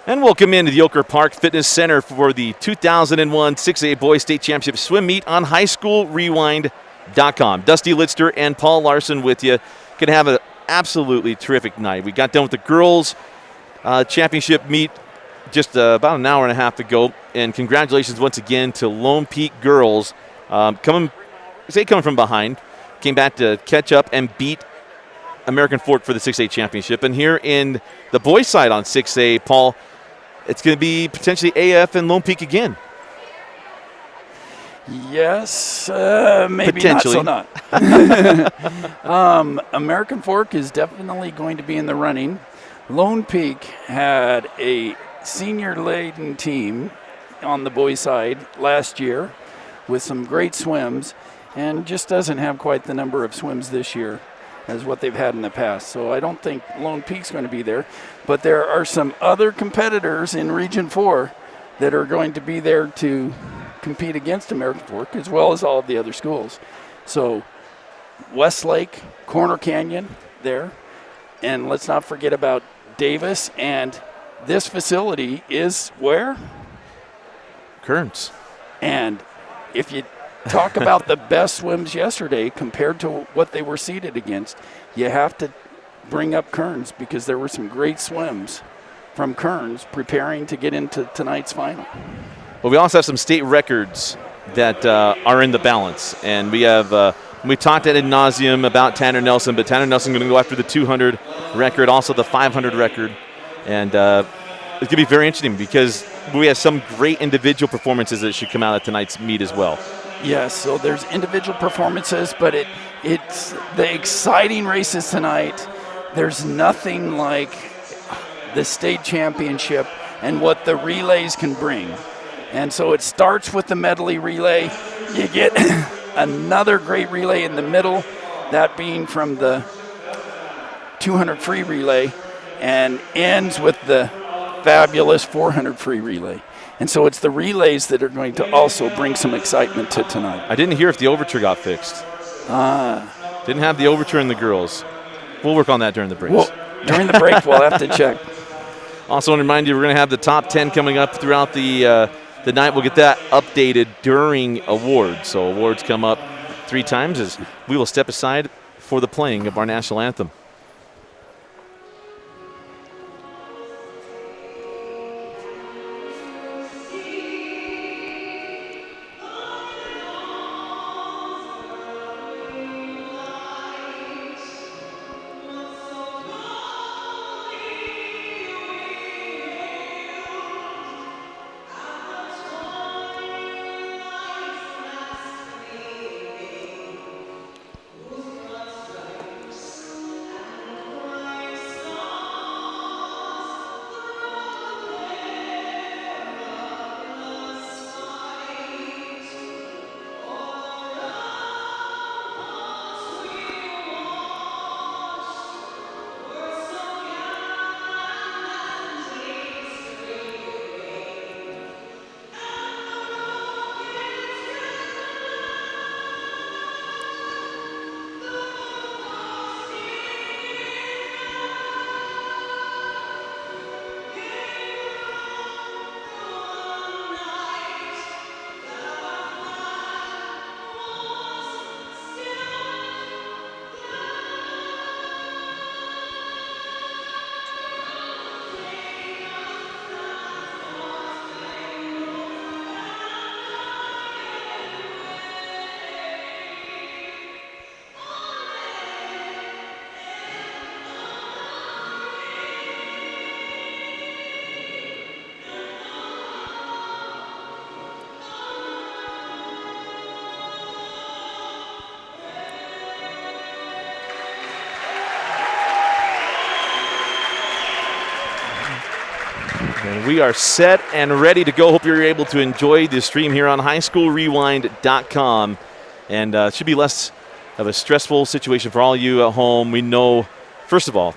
And welcome into the Oker Park Fitness Center for the 2001 6A Boys State Championship Swim Meet on highschoolrewind.com. Dusty Litster and Paul Larson with you. Going to have an absolutely terrific night. We got done with the girls' championship meet just about an hour and a half ago. And congratulations once again to Lone Peak girls coming from behind. Came back to catch up and beat American Fork for the 6A championship. And here in the boys' side on 6A, Paul, it's going to be potentially AF and Lone Peak again. Yes, maybe not so not. American Fork is definitely going to be in the running. Lone Peak had a senior-laden team on the boys' side last year with some great swims and just doesn't have quite the number of swims this year as what they've had in the past. So I don't think Lone Peak's going to be there. But there are some other competitors in Region 4 that are going to be there to compete against American Fork, as well as all of the other schools. So Westlake, Corner Canyon there. And let's not forget about Davis. And this facility is where? Kearns. And if you talk about the best swims yesterday compared to what they were seeded against, you have to bring up Kearns because there were some great swims from Kearns preparing to get into tonight's final. Well, we also have some state records that are in the balance. And we have we talked ad nauseum about Tanner Nelson, but Tanner Nelson is going to go after the 200 record, also the 500 record. And it's going to be very interesting because we have some great individual performances that should come out at tonight's meet as well. Yes, so there's individual performances, but it's the exciting races tonight. There's nothing like the state championship and what the relays can bring. And so it starts with the medley relay. You get another great relay in the middle, that being from the 200 free relay, and ends with the fabulous 400 free relay. And so it's the relays that are going to also bring some excitement to tonight. I didn't hear if the overture got fixed. Didn't have the overture in the girls. We'll work on that during the break. Well, during the break, we'll have to check. Also want to remind you, we're going to have the top 10 coming up throughout the night. We'll get that updated during awards. So awards come up 3 times as we will step aside for the playing of our national anthem. And we are set and ready to go. Hope you're able to enjoy this stream here on highschoolrewind.com. And it should be less of a stressful situation for all you at home. We know, first of all,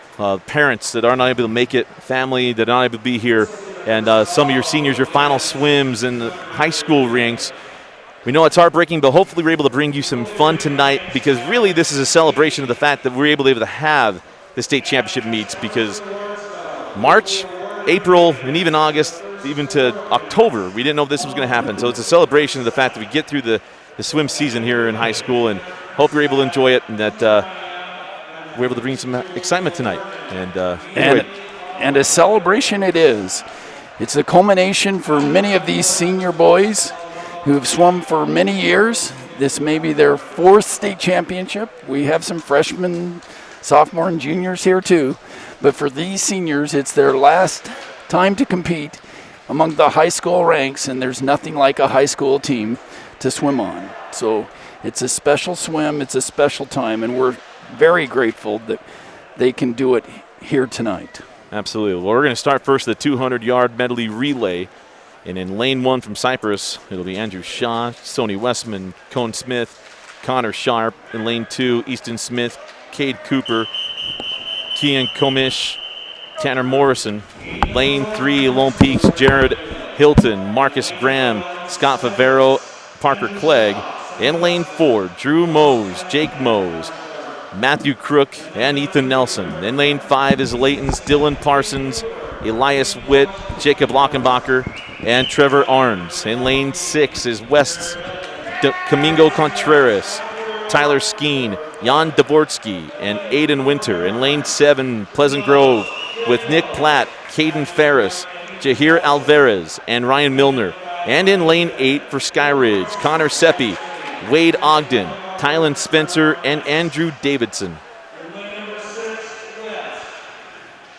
parents that are not able to make it, family that are not able to be here, and some of your seniors, your final swims in the high school ranks. We know it's heartbreaking, but hopefully we're able to bring you some fun tonight because really this is a celebration of the fact that we're able to have the state championship meets because March April and even August, even to October, we didn't know if this was going to happen. So it's a celebration of the fact that we get through the swim season here in high school, and hope you're able to enjoy it, and that we're able to bring some excitement tonight. And enjoy it. And a celebration it is. It's a culmination for many of these senior boys who have swum for many years. This may be their 4th state championship. We have some freshmen, sophomore, and juniors here too. But for these seniors, it's their last time to compete among the high school ranks, and there's nothing like a high school team to swim on. So it's a special swim, it's a special time, and we're very grateful that they can do it here tonight. Absolutely. Well, we're going to start first the 200-yard medley relay. And in lane 1 from Cypress, it'll be Andrew Shaw, Sony Westman, Cone Smith, Connor Sharp. In lane 2, Easton Smith, Cade Cooper, Kian Komish, Tanner Morrison. Lane 3, Lone Peaks, Jared Hilton, Marcus Graham, Scott Favero, Parker Clegg. In lane 4, Drew Mose, Jake Mose, Matthew Crook, and Ethan Nelson. In lane 5 is Layton's Dylan Parsons, Elias Witt, Jacob Lockenbacher, and Trevor Arns. In lane 6 is West's Domingo Contreras, Tyler Skeen, Jan Dvorsky, and Aiden Winter. In lane 7, Pleasant Grove with Nick Platt, Caden Ferris, Jahir Alvarez, and Ryan Milner. And in lane 8 for Skyridge, Connor Seppi, Wade Ogden, Tylen Spencer, and Andrew Davidson.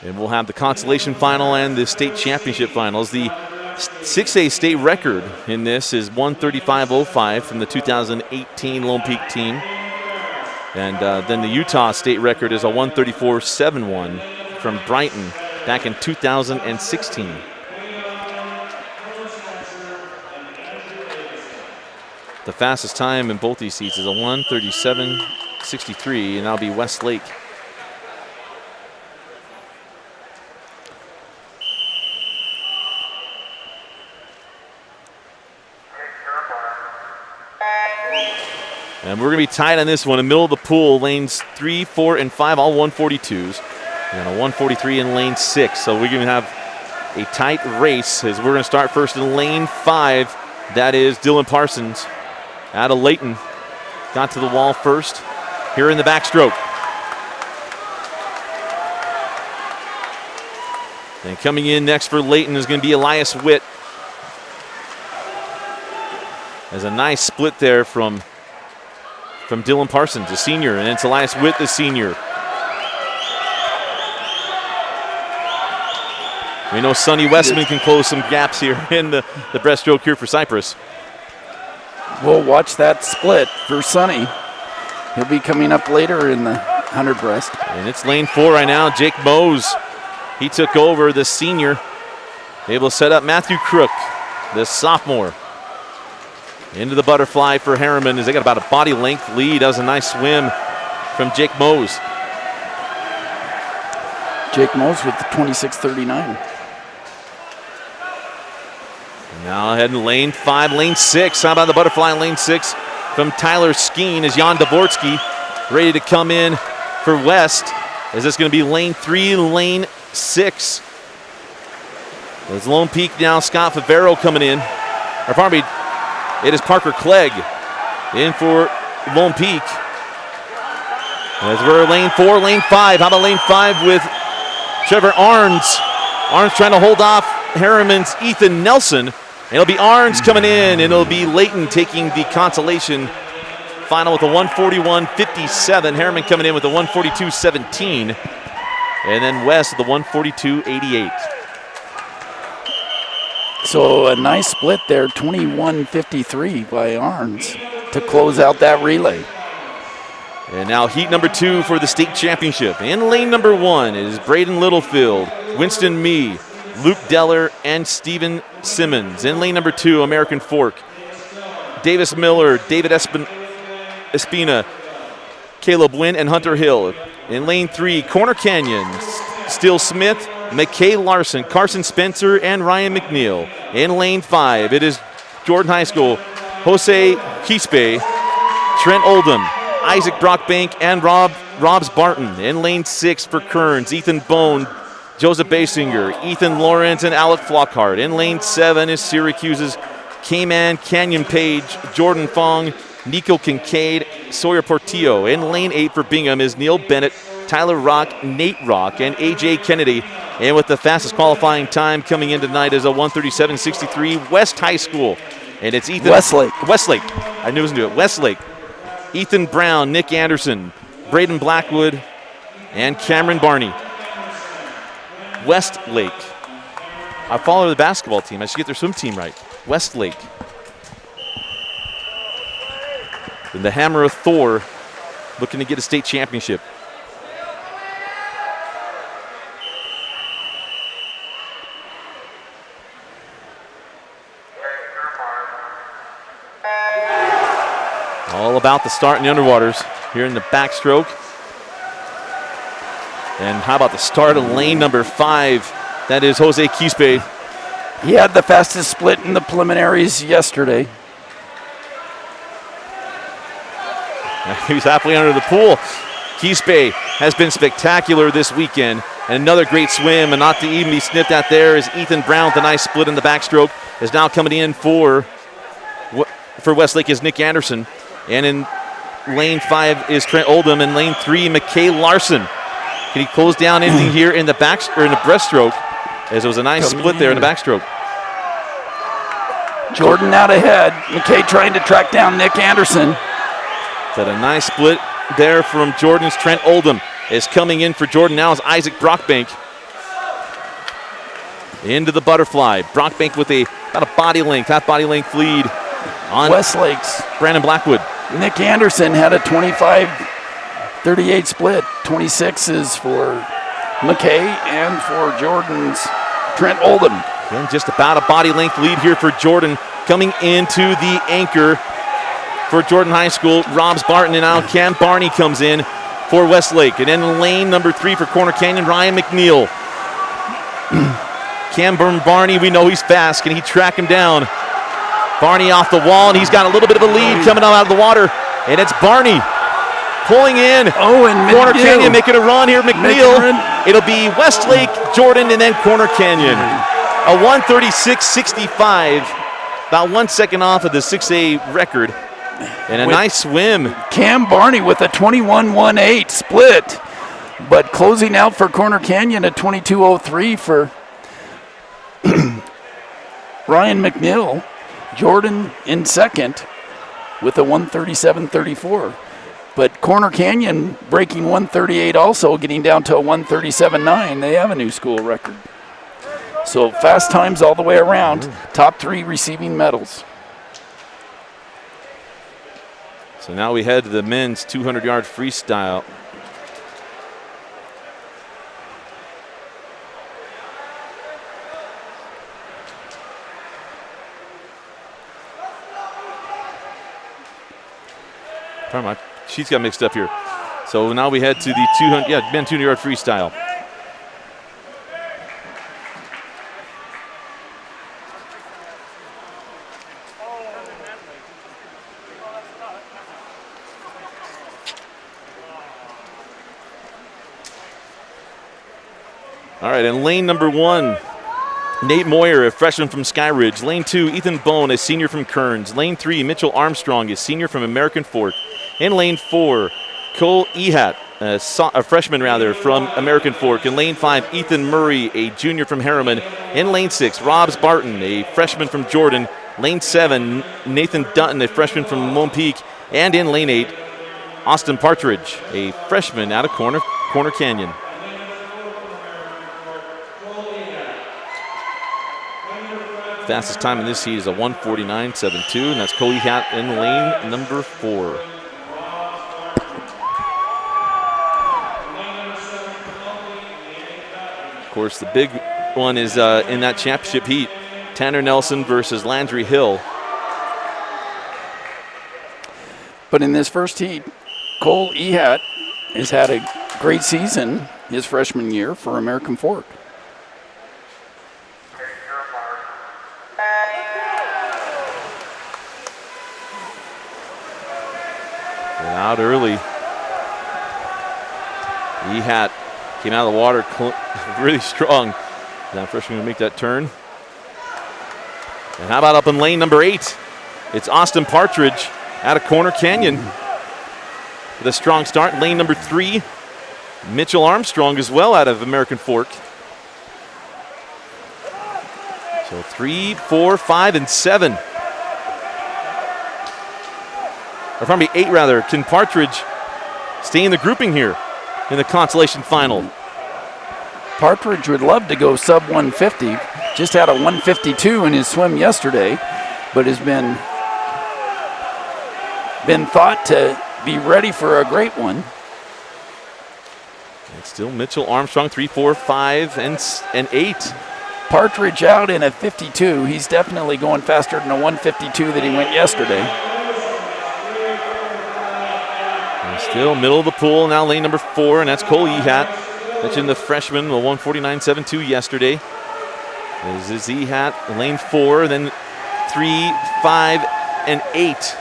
And we'll have the consolation final and the state championship finals. The 6A state record in this is 135.05 from the 2018 Lone Peak team. And then the Utah state record is a 134.71 from Brighton back in 2016. The fastest time in both these seats is a 137.63, and that'll be Westlake. And we're going to be tied on this one in the middle of the pool, lanes 3, 4, and 5, all 142s. And a 143 in lane 6. So we're going to have a tight race as we're going to start first in lane 5. That is Dylan Parsons out of Layton. Got to the wall first here in the backstroke. And coming in next for Layton is going to be Elias Witt. There's a nice split there from Dylan Parsons, a senior, and it's Elias Witt, the senior. We know Sonny Westman can close some gaps here in the breaststroke here for Cypress. We'll watch that split for Sonny. He'll be coming up later in the 100 breast. And it's lane 4 right now. Jake Mose, he took over, the senior. Able to set up Matthew Crook, the sophomore. Into the butterfly for Harriman as they got about a body length lead. That was a nice swim from Jake Mose. Jake Mose with the 26.39. Now heading lane 5, lane 6. How about the butterfly in lane 6 from Tyler Skeen as Jan Dvorsky ready to come in for West. Is this going to be lane 3, lane 6? There's Lone Peak now. Scott Favero coming in. Or pardon me, it is Parker Clegg in for Lone Peak. As we're lane 4, lane 5. How about lane 5 with Trevor Arns? Arns trying to hold off Harriman's Ethan Nelson. It'll be Arns coming in, and it'll be Layton taking the consolation final with a 141.57. Harriman coming in with a 142.17. And then West with the 142.88. So a nice split there, 21.53 by Arns to close out that relay. And now heat number 2 for the state championship. In lane number 1 is Braden Littlefield, Winston Mee, Luke Deller, and Steven Simmons. In lane number 2, American Fork, Davis Miller, David Espina, Caleb Wynn, and Hunter Hill. In lane 3, Corner Canyon, Steele Smith, McKay Larson, Carson Spencer, and Ryan McNeil. In lane 5, it is Jordan High School, Jose Quispe, Trent Oldham, Isaac Brockbank, and Robs Barton. In lane 6 for Kearns, Ethan Bone, Joseph Basinger, Ethan Lawrence, and Alec Flockhart. In lane 7 is Syracuse's K-Man Canyon Page, Jordan Fong, Nico Kincaid, Sawyer Portillo. In lane 8 for Bingham is Neil Bennett, Tyler Rock, Nate Rock, and A.J. Kennedy. And with the fastest qualifying time coming in tonight is a 1:37.63 West High School. And it's Ethan Westlake. I knew it was new. Westlake. Ethan Brown, Nick Anderson, Braden Blackwood, and Cameron Barney. Westlake. I follow the basketball team. I should get their swim team right. Westlake. And the Hammer of Thor looking to get a state championship. All about the start in the underwaters here in the backstroke. And how about the start of lane number 5? That is Jose Quispe. He had the fastest split in the preliminaries yesterday. He's halfway under the pool. Quispe has been spectacular this weekend. And another great swim, and not to even be sniffed at there is Ethan Brown with a nice split in the backstroke. Is now coming in for Westlake is Nick Anderson. And in lane 5 is Trent Oldham. In lane 3, McKay Larson. Can he close down anything here in the breaststroke? As it was a nice split there in the backstroke. Jordan out ahead. McKay trying to track down Nick Anderson. But a nice split there from Jordan's Trent Oldham. Is coming in for Jordan now is Isaac Brockbank. Into the butterfly. Brockbank with about a half body length lead on Westlake's Brandon Blackwood. Nick Anderson had a 25-38 split. 26 is for McKay and for Jordan's Trent Oldham. And just about a body length lead here for Jordan. Coming into the anchor for Jordan High School, Robs Barton, and now Cam Barney comes in for Westlake. And in lane number 3 for Corner Canyon, Ryan McNeil. Cam Barney, we know he's fast. Can he track him down? Barney off the wall, and he's got a little bit of a lead coming out of the water. And it's Barney pulling in. And Corner Canyon making a run here. McNeil. It'll be Westlake, Jordan, and then Corner Canyon. A 1:36.65, about 1 second off of the 6A record. And a nice swim. Cam Barney with a 21.18 split. But closing out for Corner Canyon at 22.03 for Ryan McNeil. Jordan in second with a 1:37.34. But Corner Canyon breaking 1:38 also, getting down to a 1:37.9. They have a new school record. So fast times all the way around. Top 3 receiving medals. So now we head to the men's 200-yard freestyle. She's got mixed up here. So now we head to the men 200-yard freestyle. All right, in lane number 1, Nate Moyer, a freshman from Skyridge. Lane 2, Ethan Bone, a senior from Kearns. Lane 3, Mitchell Armstrong, a senior from American Fork. In lane 4, Cole Ehat, a freshman from American Fork. In lane 5, Ethan Murray, a junior from Harriman. In lane 6, Robs Barton, a freshman from Jordan. Lane 7, Nathan Dutton, a freshman from Lone Peak. And in lane 8, Austin Partridge, a freshman out of Corner Canyon. Fastest time in this heat is a 1:49.72, and that's Cole Ehat in lane number 4. Of course, the big one is in that championship heat, Tanner Nelson versus Landry Hill. But in this first heat, Cole Ehat has had a great season his freshman year for American Fork. And out early. Ehat Came out of the water really strong. That freshman will make that turn. And how about up in lane number 8? It's Austin Partridge out of Corner Canyon with a strong start. Lane number 3, Mitchell Armstrong as well out of American Fork. So 3, 4, 5, and 7. Or probably 8 rather. Can Partridge stay in the grouping here in the consolation final? Partridge would love to go sub 150. Just had a 152 in his swim yesterday, but has been thought to be ready for a great one. And still Mitchell Armstrong, 3, 4, 5, and 8. Partridge out in a 52. He's definitely going faster than a 152 that he went yesterday. And still middle of the pool, now lane number 4, and that's Cole Ehat. Mentioned the freshman, the 149.72 yesterday. This is Ehat, lane 4, then 3, 5, and 8.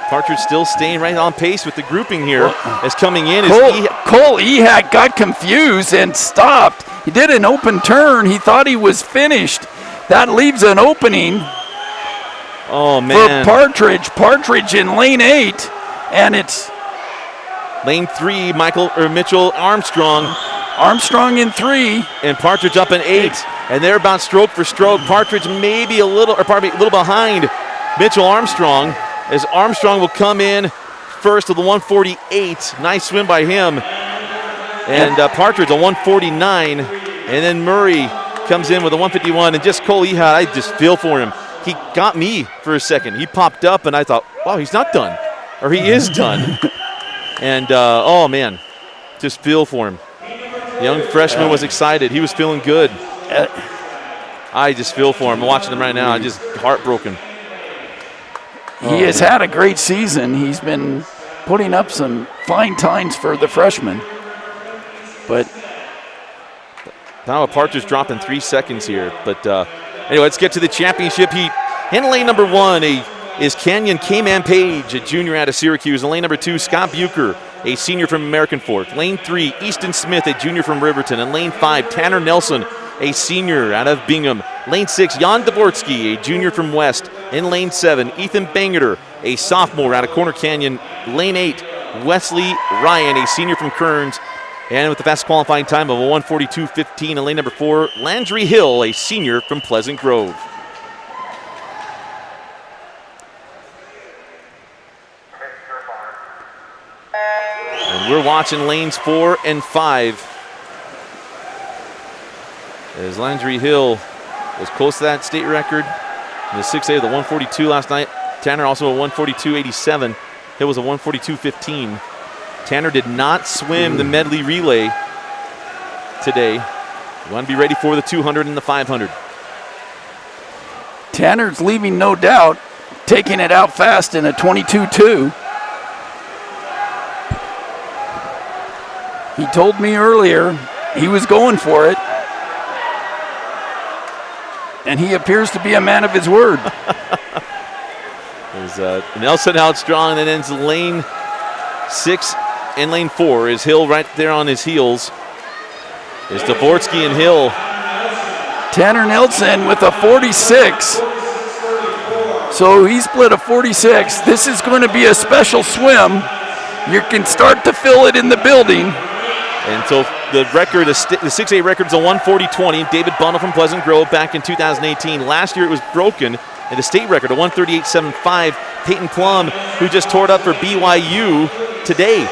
Partridge still staying right on pace with the grouping here. As coming in is Cole Ehat got confused and stopped. He did an open turn. He thought he was finished. That leaves an opening for Partridge. Partridge in lane 8, and it's lane 3, Mitchell Armstrong. Armstrong in 3. And Partridge up in 8. And they're about stroke for stroke. Partridge maybe a little behind Mitchell Armstrong, as Armstrong will come in first with the 148. Nice swim by him. And Partridge a 149. And then Murray comes in with a 151. And just Cole Ehat, I just feel for him. He got me for a second. He popped up, and I thought, wow, he's not done. Or he is done. And, oh, man, just feel for him. The young freshman was excited. He was feeling good. I just feel for him. I'm watching him right now. I'm just heartbroken. He has had a great season. He's been putting up some fine times for the freshman. But now Partridge dropping 3 seconds here. But anyway, let's get to the championship heat. In lane number 1 is Canyon K-Man Page, a junior out of Syracuse. In lane number 2, Scott Bucher, a senior from American Fork. Lane 3, Easton Smith, a junior from Riverton. And lane 5, Tanner Nelson, a senior out of Bingham. Lane 6, Jan Dvorsky, a junior from West. In lane 7, Ethan Bangerter, a sophomore out of Corner Canyon. Lane 8, Wesley Ryan, a senior from Kearns. And with the fastest qualifying time of a 1:42.15 in lane number 4, Landry Hill, a senior from Pleasant Grove. And we're watching lanes 4 and 5. As Landry Hill was close to that state record in the 6A of the 142 last night. Tanner also a 142.87. Hill was a 142.15. Tanner did not swim the medley relay today. You want to be ready for the 200 and the 500. Tanner's leaving no doubt, taking it out fast in a 22.2. He told me earlier he was going for it. And he appears to be a man of his word. There's Nelson out strong, and then ends lane 6 and lane 4 is Hill right there on his heels. There's Dvorsky and Hill. Tanner Nelson with a 46. So he split a 46. This is going to be a special swim. You can start to feel it in the building. And so the record, the 6A record is a 140.20. David Bundle from Pleasant Grove back in 2018. Last year it was broken, and the state record, a 138.75. Peyton Plum, who just tore it up for BYU today.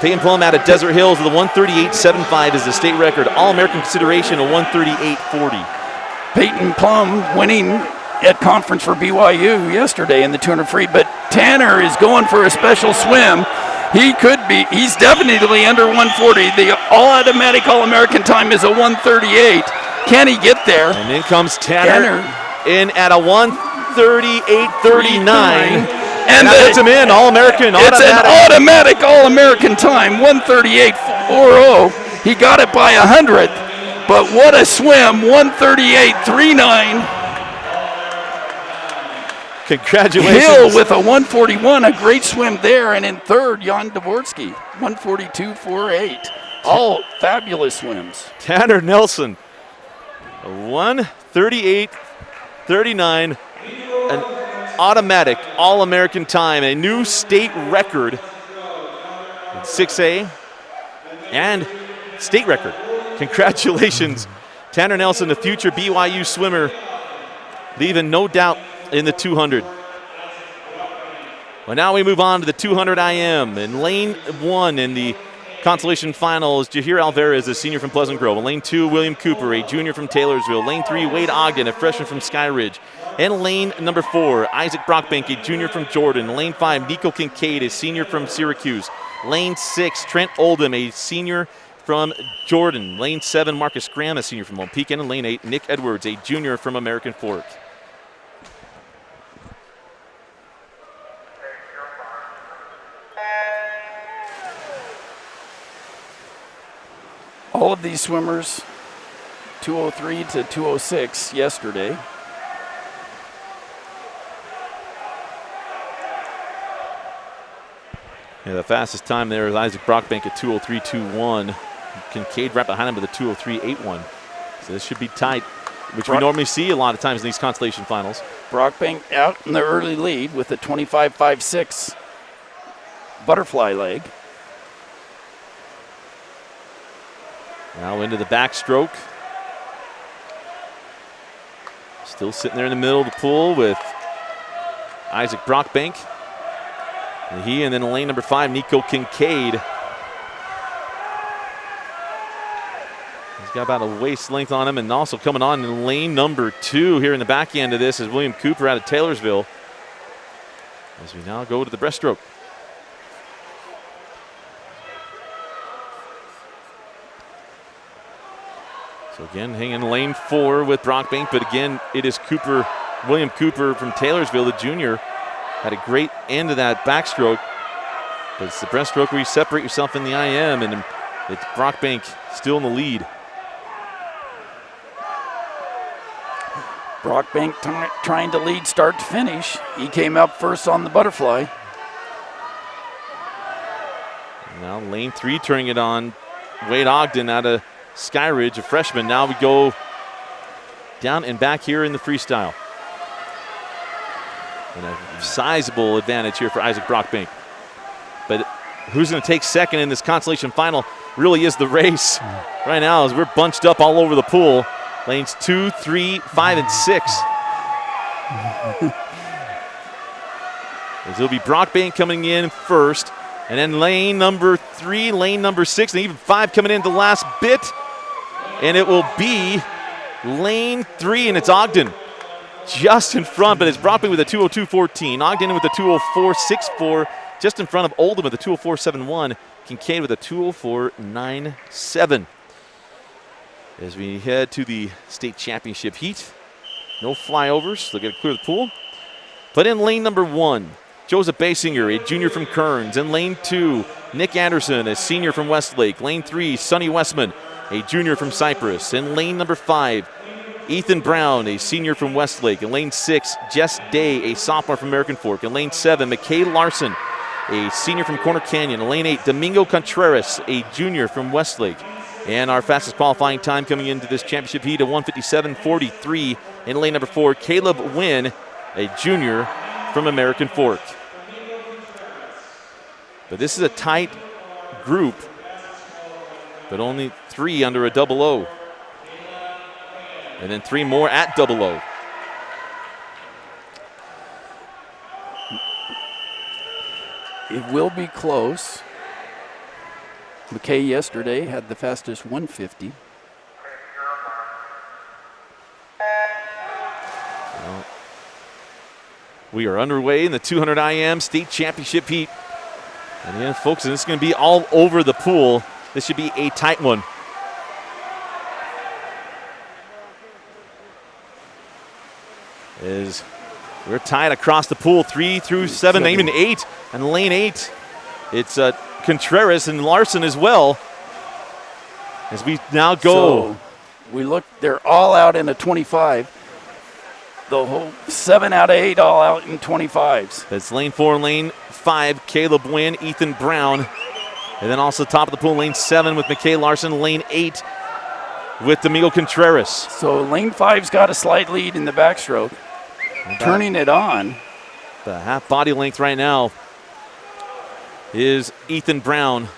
Peyton Plum out of Desert Hills with a 138.75 is the state record. All-American consideration, a 138.40. Peyton Plum winning at conference for BYU yesterday in the 200 free, but Tanner is going for a special swim. He could be. He's definitely under 140. The all-automatic All-American time is a 138. Can he get there? And in comes Tanner in at a 138.39. And that puts him in All-American. It's an automatic All-American time, 138.40. He got it by 100th, but what a swim, 138.39. Congratulations. Hill with a 141, a great swim there. And in third, Jan Dvorsky, 142.48. All fabulous swims. Tanner Nelson, 1:38.39, an automatic All-American time, a new state record in 6A and state record. Congratulations, Tanner Nelson, the future BYU swimmer, leaving no doubt in the 200. Well, now we move on to the 200 IM. In lane 1 in the consolation final is Jahir Alvarez, a senior from Pleasant Grove. In lane 2, William Cooper, a junior from Taylorsville. Lane 3, Wade Ogden, a freshman from Sky Ridge. In lane number 4, Isaac Brockbank, a junior from Jordan. Lane 5, Nico Kincaid, a senior from Syracuse. Lane 6, Trent Oldham, a senior from Jordan. Lane 7, Marcus Graham, a senior from Lone Peak. And in lane 8, Nick Edwards, a junior from American Fork. All of these swimmers, 203 to 206 yesterday. Yeah, the fastest time there is Isaac Brockbank at 203.21. Kincaid right behind him with a 203.81. So this should be tight, which we normally see a lot of times in these constellation finals. Brockbank out in the early lead with a 25.56 butterfly leg. Now into the backstroke. Still sitting there in the middle of the pool with Isaac Brockbank. And then in lane number 5, Nico Kincaid. He's got about a waist length on him, and also coming on in lane number 2 here in the back end of this is William Cooper out of Taylorsville. As we now go to the breaststroke. So again, hanging in lane 4 with Brockbank, but again, it is Cooper, William Cooper from Taylorsville, the junior. Had a great end of that backstroke, but it's the breaststroke where you separate yourself in the IM, and it's Brockbank still in the lead. Brockbank trying to lead start to finish. He came up first on the butterfly. Now lane 3 turning it on. Wade Ogden out of Sky Ridge, a freshman. Now we go down and back here in the freestyle. And a sizable advantage here for Isaac Brockbank. But who's going to take second in this consolation final really is the race right now, as we're bunched up all over the pool. Lanes 2, 3, 5, and 6. As it'll be Brockbank coming in first, and then lane number 3, lane number 6, and even 5 coming in the last bit. And it will be lane 3, and it's Ogden just in front, but it's Brockbank with a 202.14. Ogden with a 204.64, just in front of Oldham with a 204.71. Kincaid with a 204.97. As we head to the state championship heat, no flyovers. They'll get to clear the pool. But in lane number 1, Joseph Basinger, a junior from Kearns. In lane 2, Nick Anderson, a senior from Westlake. Lane 3, Sonny Westman, a junior from Cypress. In lane number 5, Ethan Brown, a senior from Westlake. In lane 6, Jess Day, a sophomore from American Fork. In lane 7, McKay Larson, a senior from Corner Canyon. In lane 8, Domingo Contreras, a junior from Westlake. And our fastest qualifying time coming into this championship heat, a 1:57.43. In lane number 4, Caleb Wynn, a junior from American Fork. But this is a tight group, but only 3 under a double O. And then 3 more at double O. It will be close. McKay yesterday had the fastest 150. Well, we are underway in the 200 IM state championship heat. And again, folks, this is going to be all over the pool. This should be a tight one. As we're tied across the pool, 3 through 7, even 8. And lane 8, it's Contreras and Larson as well. As we now go. So we look, they're all out in a 25. The whole 7 out of 8 all out in 25s. That's lane 4 and lane 5, Caleb Wynn, Ethan Brown. And then also top of the pool, lane 7 with McKay Larson, lane 8 with Domingo Contreras. So lane 5's got a slight lead in the backstroke. Turning it on. The half body length right now is Ethan Brown,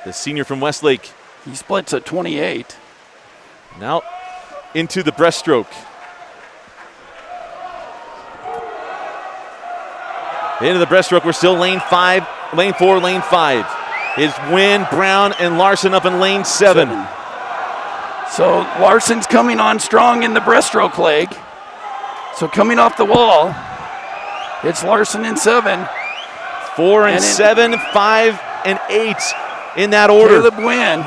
the senior from Westlake. He splits at 28. Now into the breaststroke. Into the breaststroke, we're still lane 5, lane 4, lane 5. Is Wynn, Brown, and Larson up in lane 7. So Larson's coming on strong in the breaststroke leg. So coming off the wall, it's Larson in 7. 4 and 7, 5 and 8 in that order. Caleb Wynn.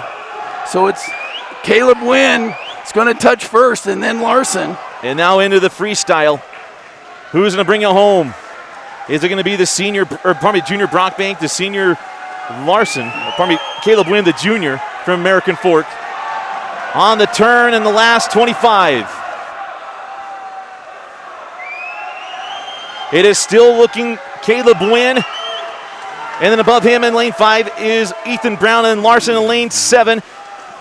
So it's Caleb Wynn. It's going to touch first and then Larson. And now into the freestyle. Who's going to bring it home? Is it going to be the senior, or probably junior Brockbank, the senior Larson, or probably Caleb Wynn, the junior from American Fork? On the turn in the last 25. It is still looking Caleb Wynn. And then above him in lane 5 is Ethan Brown and Larson in lane 7.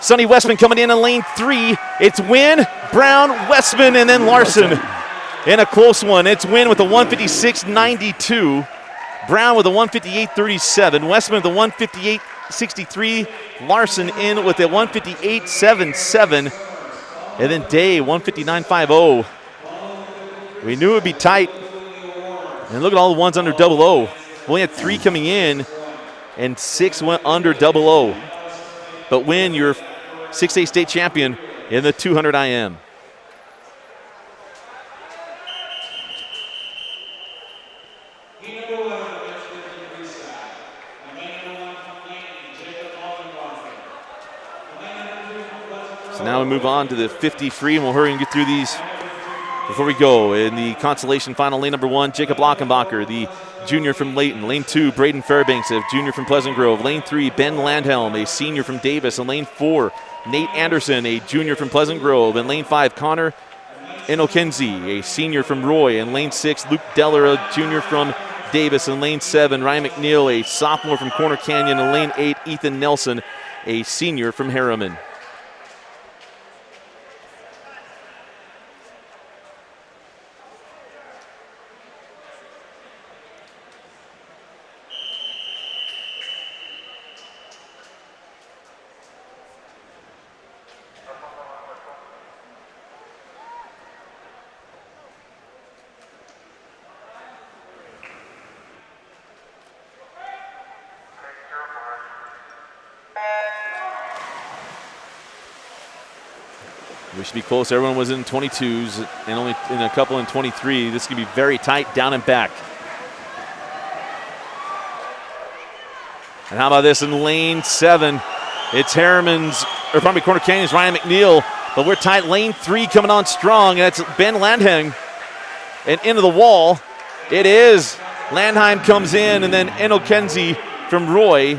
Sonny Westman coming in lane 3. It's Wynn, Brown, Westman, and then Larson. In a close one, it's Wynn with a 156.92. Brown with a 158.37. Westman with a 158.63. Larson in with a 158.77. And then Day, 159.50. We knew it would be tight. And look at all the ones under double O. We only had 3 coming in, and 6 went under double O. But Wynn, your 6A state champion in the 200 IM. So now we move on to the 50 free, and we'll hurry and get through these before we go. In the consolation final, lane number 1, Jacob Lockenbacher, the junior from Layton. Lane 2, Braden Fairbanks, a junior from Pleasant Grove. Lane 3, Ben Landhelm, a senior from Davis. And lane 4, Nate Anderson, a junior from Pleasant Grove. And lane 5, Connor Inokenzie, a senior from Roy. And lane 6, Luke Deller, a junior from Davis. And lane 7, Ryan McNeil, a sophomore from Corner Canyon. And lane 8, Ethan Nelson, a senior from Harriman. We should be close. Everyone was in 22s and only in a couple in 23. This could be very tight down and back. And how about this in lane 7? It's Harriman's, or probably Corner Canyon's Ryan McNeil, but we're tight. Lane 3 coming on strong, and that's Ben Landheim. And into the wall, it is. Landheim comes in, and then Inokenzie from Roy,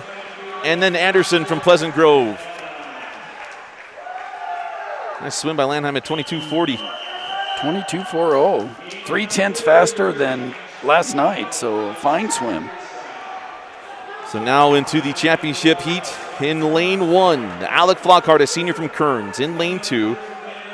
and then Anderson from Pleasant Grove. Nice swim by Landheim at 22.40. 22.40. 3/10 faster than last night, so fine swim. So now into the championship heat in lane 1. Alec Flockhart, a senior from Kearns. In lane 2,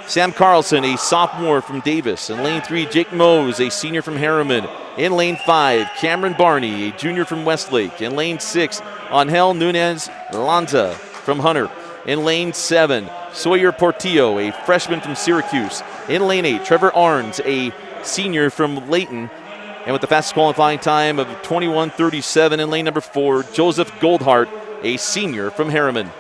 Sam Carlson, a sophomore from Davis. In lane 3, Jake Mose, a senior from Harriman. In lane 5, Cameron Barney, a junior from Westlake. In lane 6, Angel Nunez Lanza from Hunter. In lane 7, Sawyer Portillo, a freshman from Syracuse. In lane 8, Trevor Arns, a senior from Layton. And with the fastest qualifying time of 21:37 in lane number 4, Joseph Goldhart, a senior from Harriman.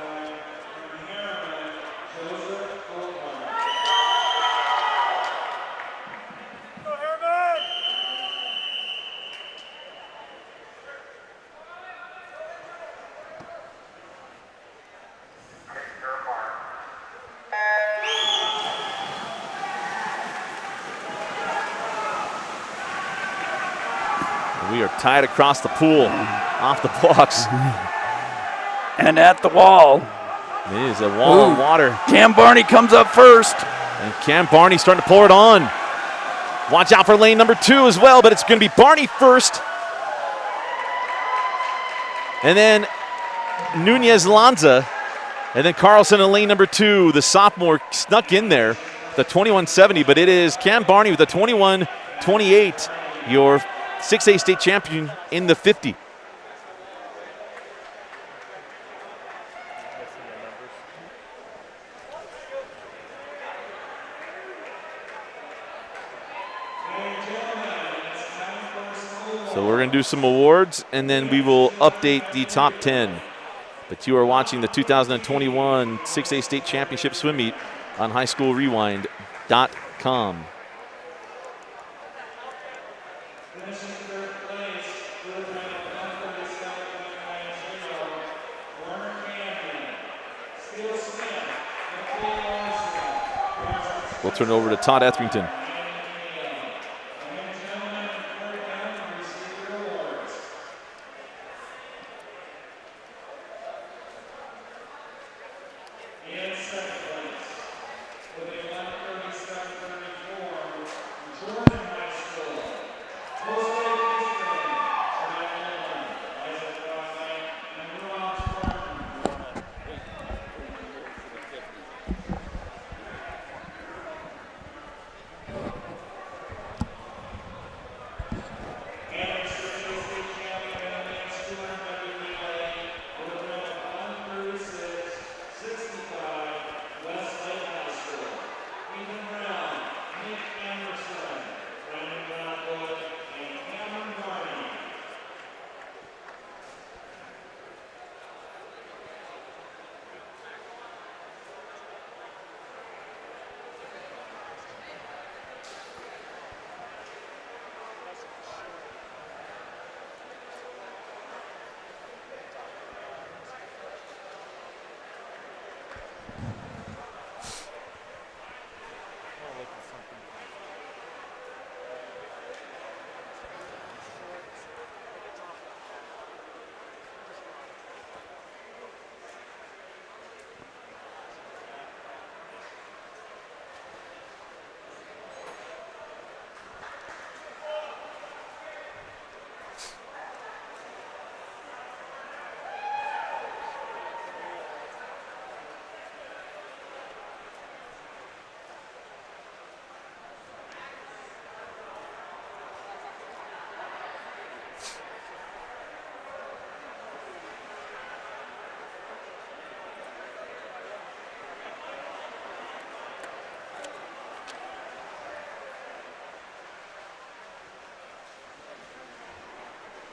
We are tied across the pool, off the blocks. And at the wall. It is a wall of water. Cam Barney comes up first. And Cam Barney starting to pour it on. Watch out for lane number 2 as well, but it's going to be Barney first. And then Nunez Lanza. And then Carlson in lane number 2. The sophomore snuck in there, the 21.70, but it is Cam Barney with the 21.28, your 6A state champion in the 50. So we're going to do some awards, and then we will update the top 10. But you are watching the 2021 6A State Championship Swim Meet on highschoolrewind.com. We'll turn it over to Todd Etherington.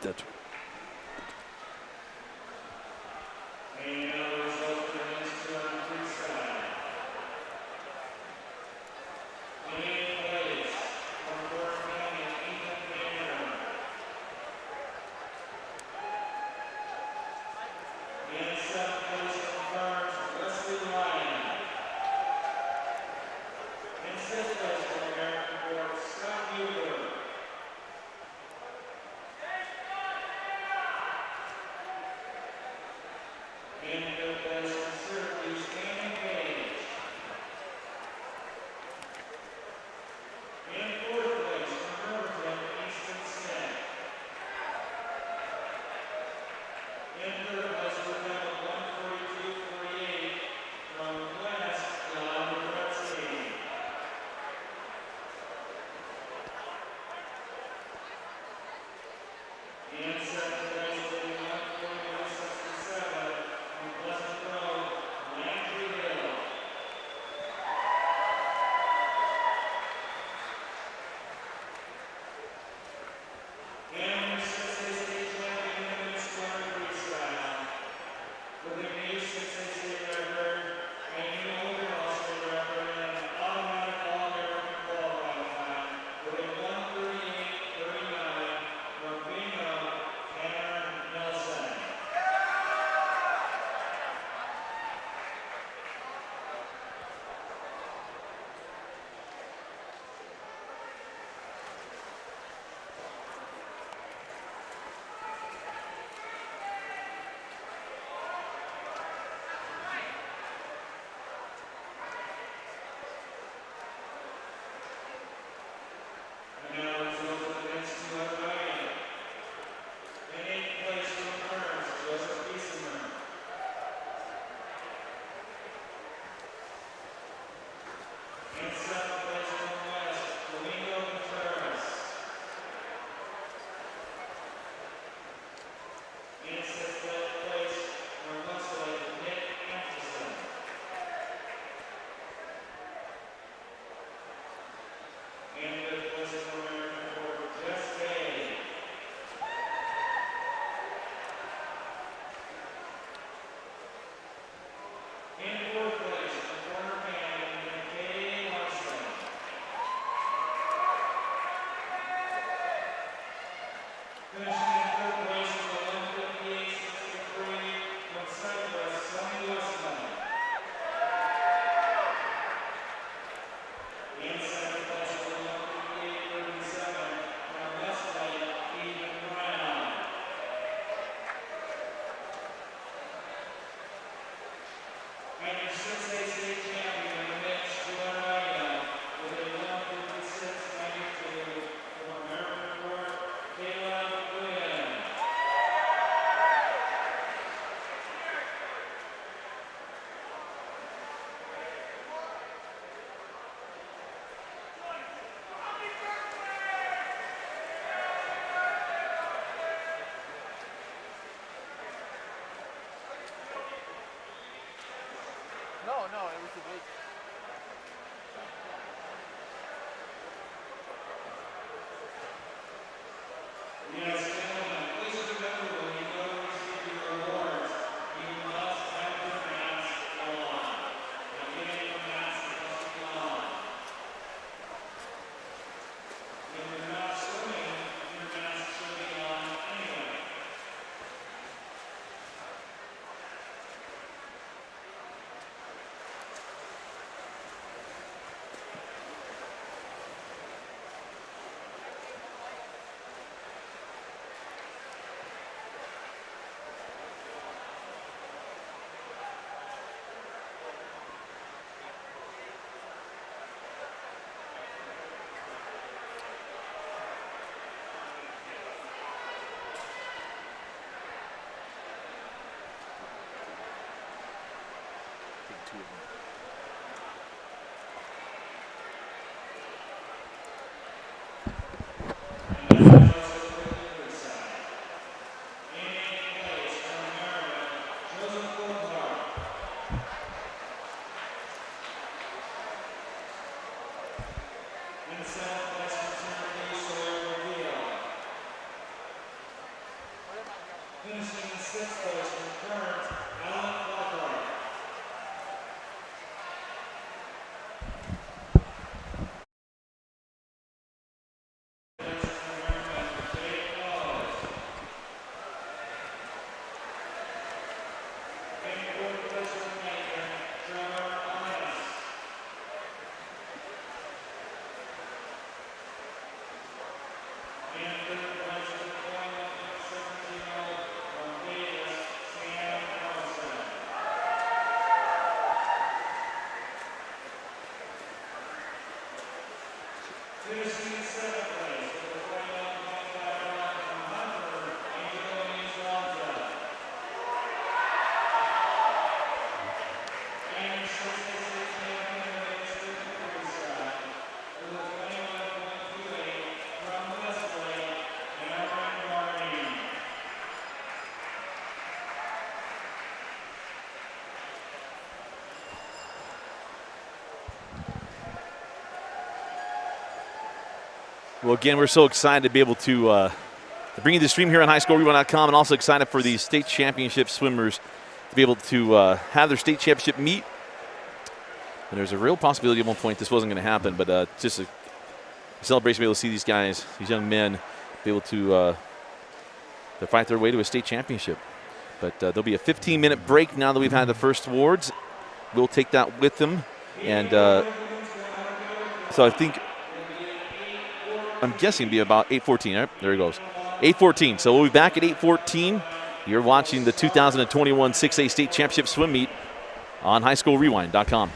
That's Finishing in sixth place from Kearns, Well, again, we're so excited to be able to bring you the stream here on highschoolrewind.com, and also excited for the state championship swimmers to be able to have their state championship meet. And there's a real possibility at one point this wasn't going to happen, but just a celebration to be able to see these guys, these young men, be able to fight their way to a state championship. But there'll be a 15-minute break now that we've had the first awards. We'll take that with them. And so I think, I'm guessing it'll be about 8:14. Right? There he goes. 8:14. So we'll be back at 8:14. You're watching the 2021 6A State Championship Swim Meet on highschoolrewind.com.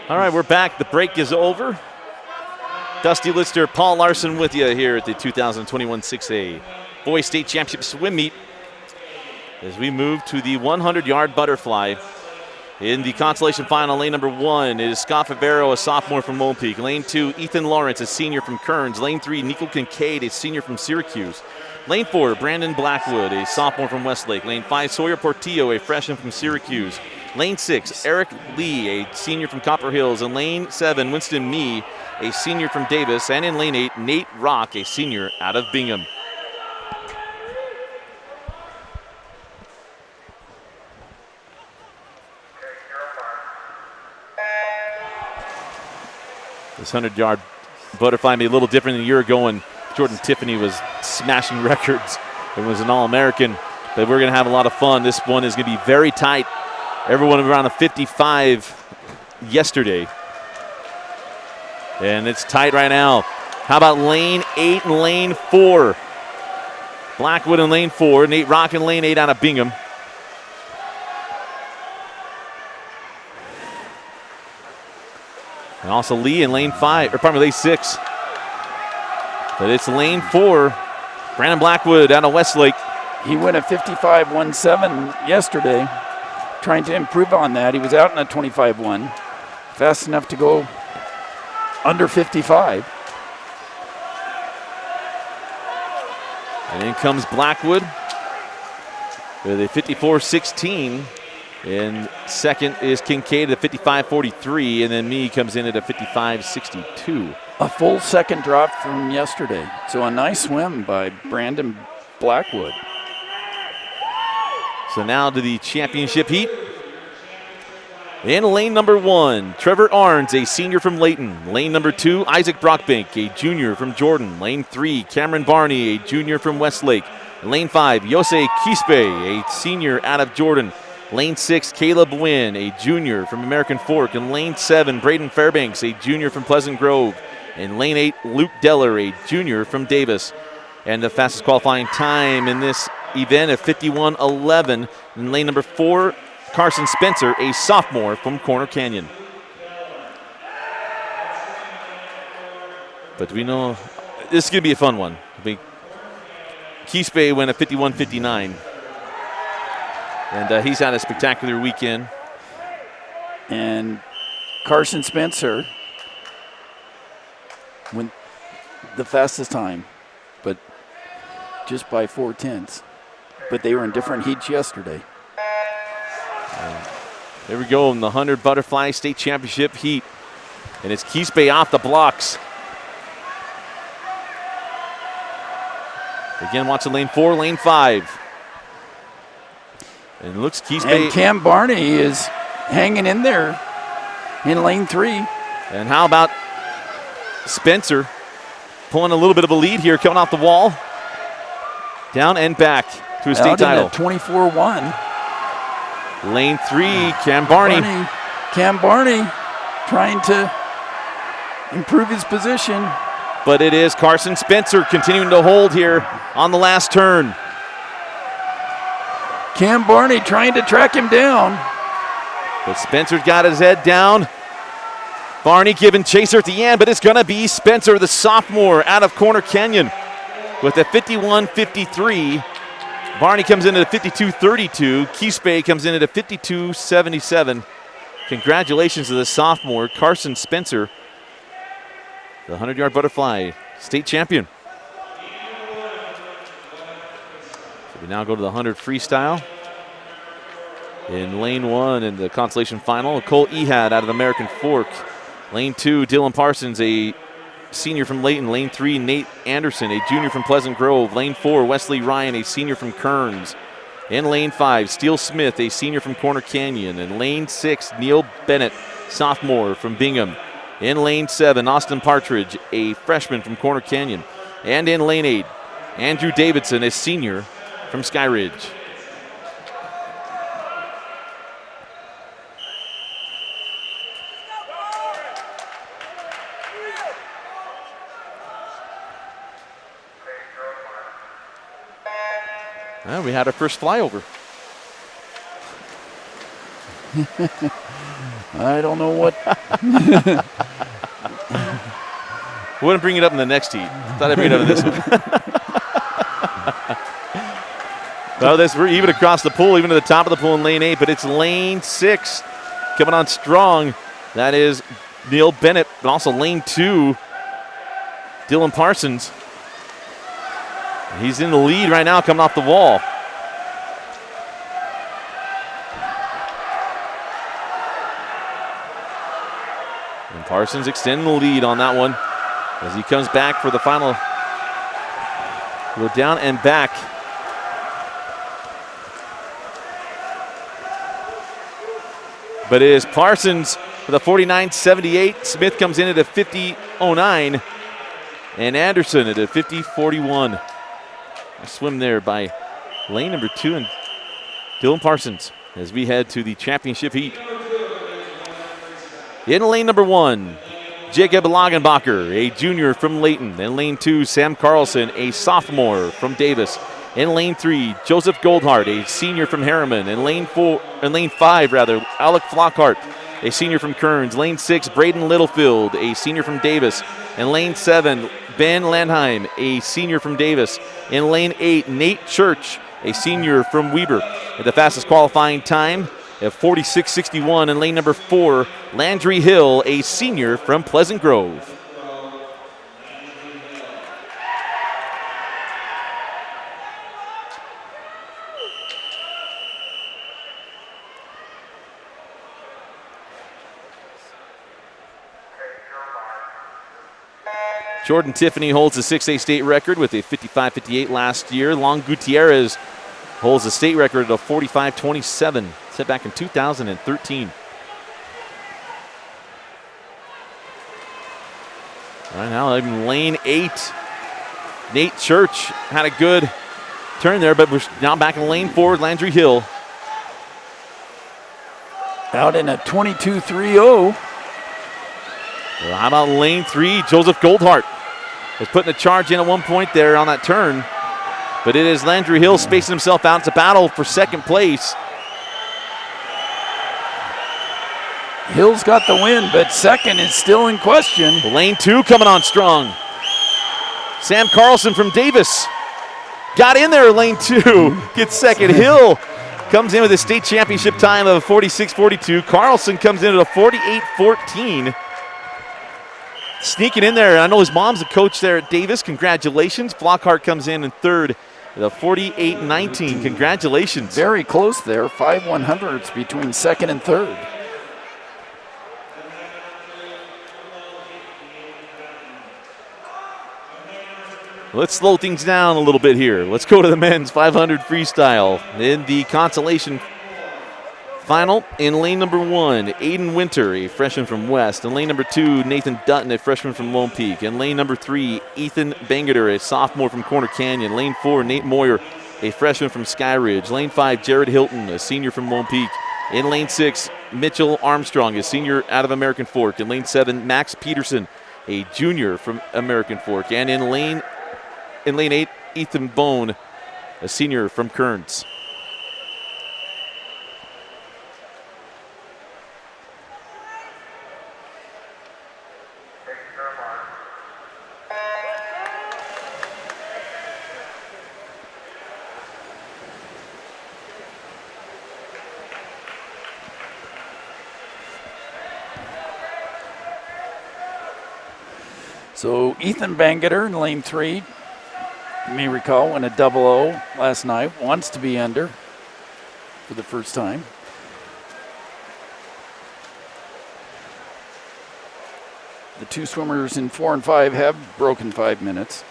All right, we're back. The break is over. Dusty Lister, Paul Larson with you here at the 2021 6A Boys State Championship Swim Meet as we move to the 100-yard butterfly. In the consolation final, lane number 1 is Scott Favero, a sophomore from Lone Peak. Lane 2, Ethan Lawrence, a senior from Kearns. Lane 3, Nico Kincaid, a senior from Syracuse. Lane 4, Brandon Blackwood, a sophomore from Westlake. Lane 5, Sawyer Portillo, a freshman from Syracuse. Lane 6, Eric Lee, a senior from Copper Hills. And lane 7, Winston Mee, a senior from Davis. And in lane 8, Nate Rock, a senior out of Bingham. This 100-yard butterfly may be a little different than a year ago when Jordan Tiffany was smashing records and was an All-American. But we're going to have a lot of fun. This one is going to be very tight. Everyone around a 55 yesterday. And it's tight right now. How about lane 8 and lane 4? Blackwood in lane 4. Nate Rock in lane 8 out of Bingham. And also Lee in lane 5, or pardon me, lane 6. But it's lane 4. Brandon Blackwood out of Westlake. He went a 55.17 yesterday, trying to improve on that. He was out in a 25.1, fast enough to go under 55. And in comes Blackwood with a 54.16. And second is Kincaid at a 55.43, and then Mee comes in at a 55.62. A full second drop from yesterday. So a nice swim by Brandon Blackwood. So now to the championship heat. In lane number 1, Trevor Arns, a senior from Layton. Lane number 2, Isaac Brockbank, a junior from Jordan. Lane 3, Cameron Barney, a junior from Westlake. Lane 5, Yosei Quispe, a senior out of Jordan. Lane 6, Caleb Wynn, a junior from American Fork. And lane 7, Braden Fairbanks, a junior from Pleasant Grove. And lane 8, Luke Deller, a junior from Davis. And the fastest qualifying time in this event of 51.11. In lane number 4, Carson Spencer, a sophomore from Corner Canyon. But we know this is going to be a fun one. Quispe went a 51.59. And he's had a spectacular weekend. And Carson Spencer went the fastest time, but just by 4/10. But they were in different heats yesterday. There we go in the 100 Butterfly State Championship heat. And it's Quispe off the blocks. Again, watching lane 4, lane 5. And it looks Quispe. And Cam Barney is hanging in there in lane 3. And how about Spencer pulling a little bit of a lead here, coming off the wall. Down and back to a state title. 24-1. Lane 3, Cam Barney. Cam Barney trying to improve his position. But it is Carson Spencer continuing to hold here on the last turn. Cam Barney trying to track him down. But Spencer's got his head down. Barney giving chaser at the end, but it's going to be Spencer, the sophomore out of Corner Canyon with a 51.53. Barney comes in at a 52.32. Quispe comes in at a 52.77. Congratulations to the sophomore, Carson Spencer, the 100-yard butterfly state champion. So we now go to the 100 freestyle. In lane 1 in the consolation final, Cole Ehad out of American Fork. Lane 2, Dylan Parsons, a senior from Layton. Lane 3, Nate Anderson, a junior from Pleasant Grove. Lane 4, Wesley Ryan, a senior from Kearns. In lane 5, Steele Smith, a senior from Corner Canyon. And lane 6, Neil Bennett, sophomore from Bingham. In lane 7, Austin Partridge, a freshman from Corner Canyon. And in lane 8, Andrew Davidson, a senior from Skyridge. Well, we had our first flyover. I don't know what. Wouldn't bring it up in the next heat. Thought I'd bring it up in this one. Well, we're even across the pool, even to the top of the pool in lane 8, but it's lane 6 coming on strong. That is Neil Bennett, but also lane 2, Dylan Parsons. He's in the lead right now, coming off the wall. And Parsons extending the lead on that one as he comes back for the final. Go down and back. But it is Parsons with a 49.78. Smith comes in at a 50.09. And Anderson at a 50.41. A swim there by lane number 2 and Dylan Parsons as we head to the championship heat. In lane number 1, Jacob Lagenbacher, a junior from Layton. In lane 2, Sam Carlson, a sophomore from Davis. In lane 3, Joseph Goldhart, a senior from Harriman. In lane 5, Alec Flockhart, a senior from Kearns. Lane 6, Braden Littlefield, a senior from Davis. In lane 7, Ben Landheim, a senior from Davis. In lane 8, Nate Church, a senior from Weber. At the fastest qualifying time at 46.61. In lane number 4, Landry Hill, a senior from Pleasant Grove. Jordan Tiffany holds the 6A state record with a 55.58 last year. Long Gutierrez holds the state record of 45.27, set back in 2013. Right now, in lane 8, Nate Church had a good turn there, but we're now back in lane 4, Landry Hill. Out in a 22.30. Well, how about lane 3, Joseph Goldhart was putting a charge in at one point there on that turn. But it is Landry Hill spacing himself out to battle for second place. Hill's got the win, but second is still in question. Lane 2 coming on strong. Sam Carlson from Davis got in there, lane 2, gets second. Hill comes in with a state championship time of 46.42. Carlson comes in at a 48.14. Sneaking in there. I know his mom's a coach there at Davis. Congratulations. Flockhart comes in third at a 48.19. Congratulations. Very close there. 5 100ths between second and third. Let's slow things down a little bit here. Let's go to the men's 500 freestyle. In the consolation final, in lane number 1, Aiden Winter, a freshman from West. In lane number 2, Nathan Dutton, a freshman from Lone Peak. In lane number 3, Ethan Bangeter, a sophomore from Corner Canyon. Lane 4, Nate Moyer, a freshman from Sky Ridge. Lane 5, Jared Hilton, a senior from Lone Peak. In lane 6, Mitchell Armstrong, a senior out of American Fork. In lane 7, Max Peterson, a junior from American Fork. And in lane 8, Ethan Bone, a senior from Kearns. So Ethan Bangeter in lane 3, you may recall, won a 00 last night, wants to be under for the first time. The two swimmers in 4 and 5 have broken 5 minutes.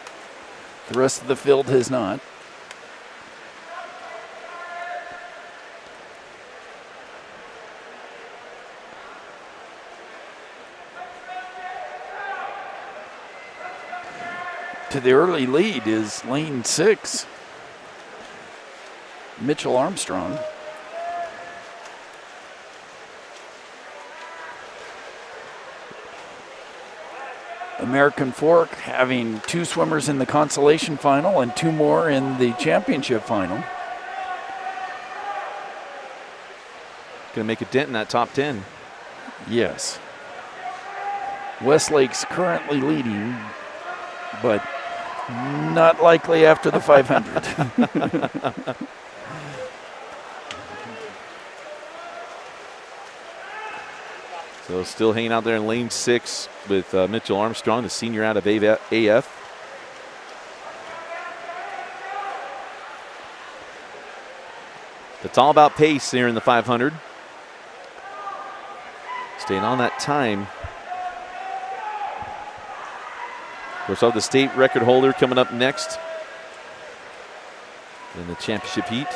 The rest of the field has not. To the early lead is lane 6, Mitchell Armstrong. American Fork having 2 swimmers in the consolation final and 2 more in the championship final. Going to make a dent in that top 10. Yes. Westlake's currently leading, but not likely after the 500. So still hanging out there in lane 6 with Mitchell Armstrong, the senior out of AF. It's all about pace here in the 500. Staying on that time. Of course, we'll have the state record holder coming up next in the championship heat.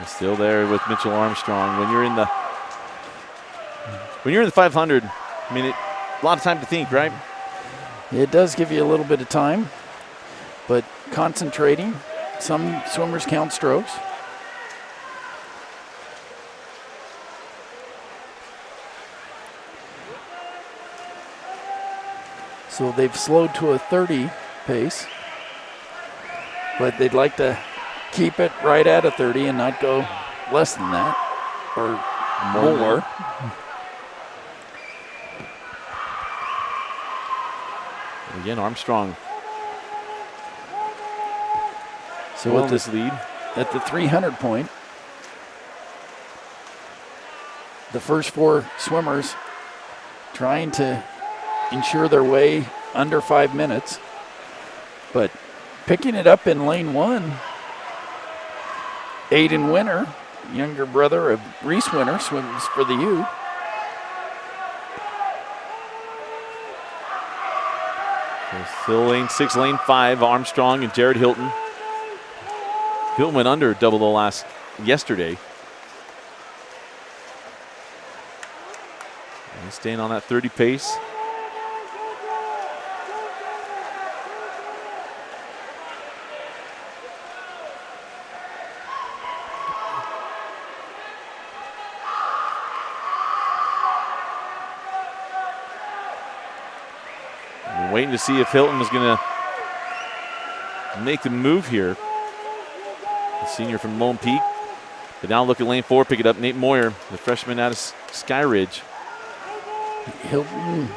Still there with Mitchell Armstrong. When you're in the 500, I mean, a lot of time to think, right? It does give you a little bit of time, but concentrating. Some swimmers count strokes. So they've slowed to a 30 pace, but they'd like to keep it right at a 30 and not go less than that or more. And again, Armstrong. So with this lead at the 300 point, the first 4 swimmers trying to ensure their way under 5 minutes, but picking it up in lane 1. Aiden Winter, younger brother of Reese Winter, swims for the U. Still lane 6, lane 5, Armstrong and Jared Hilton. Hilton went under double O yesterday. And he's staying on that 30 pace. Waiting to see if Hilton was going to make the move here. The senior from Lone Peak. But now look at lane 4, pick it up. Nate Moyer, the freshman out of Sky Ridge. Hilton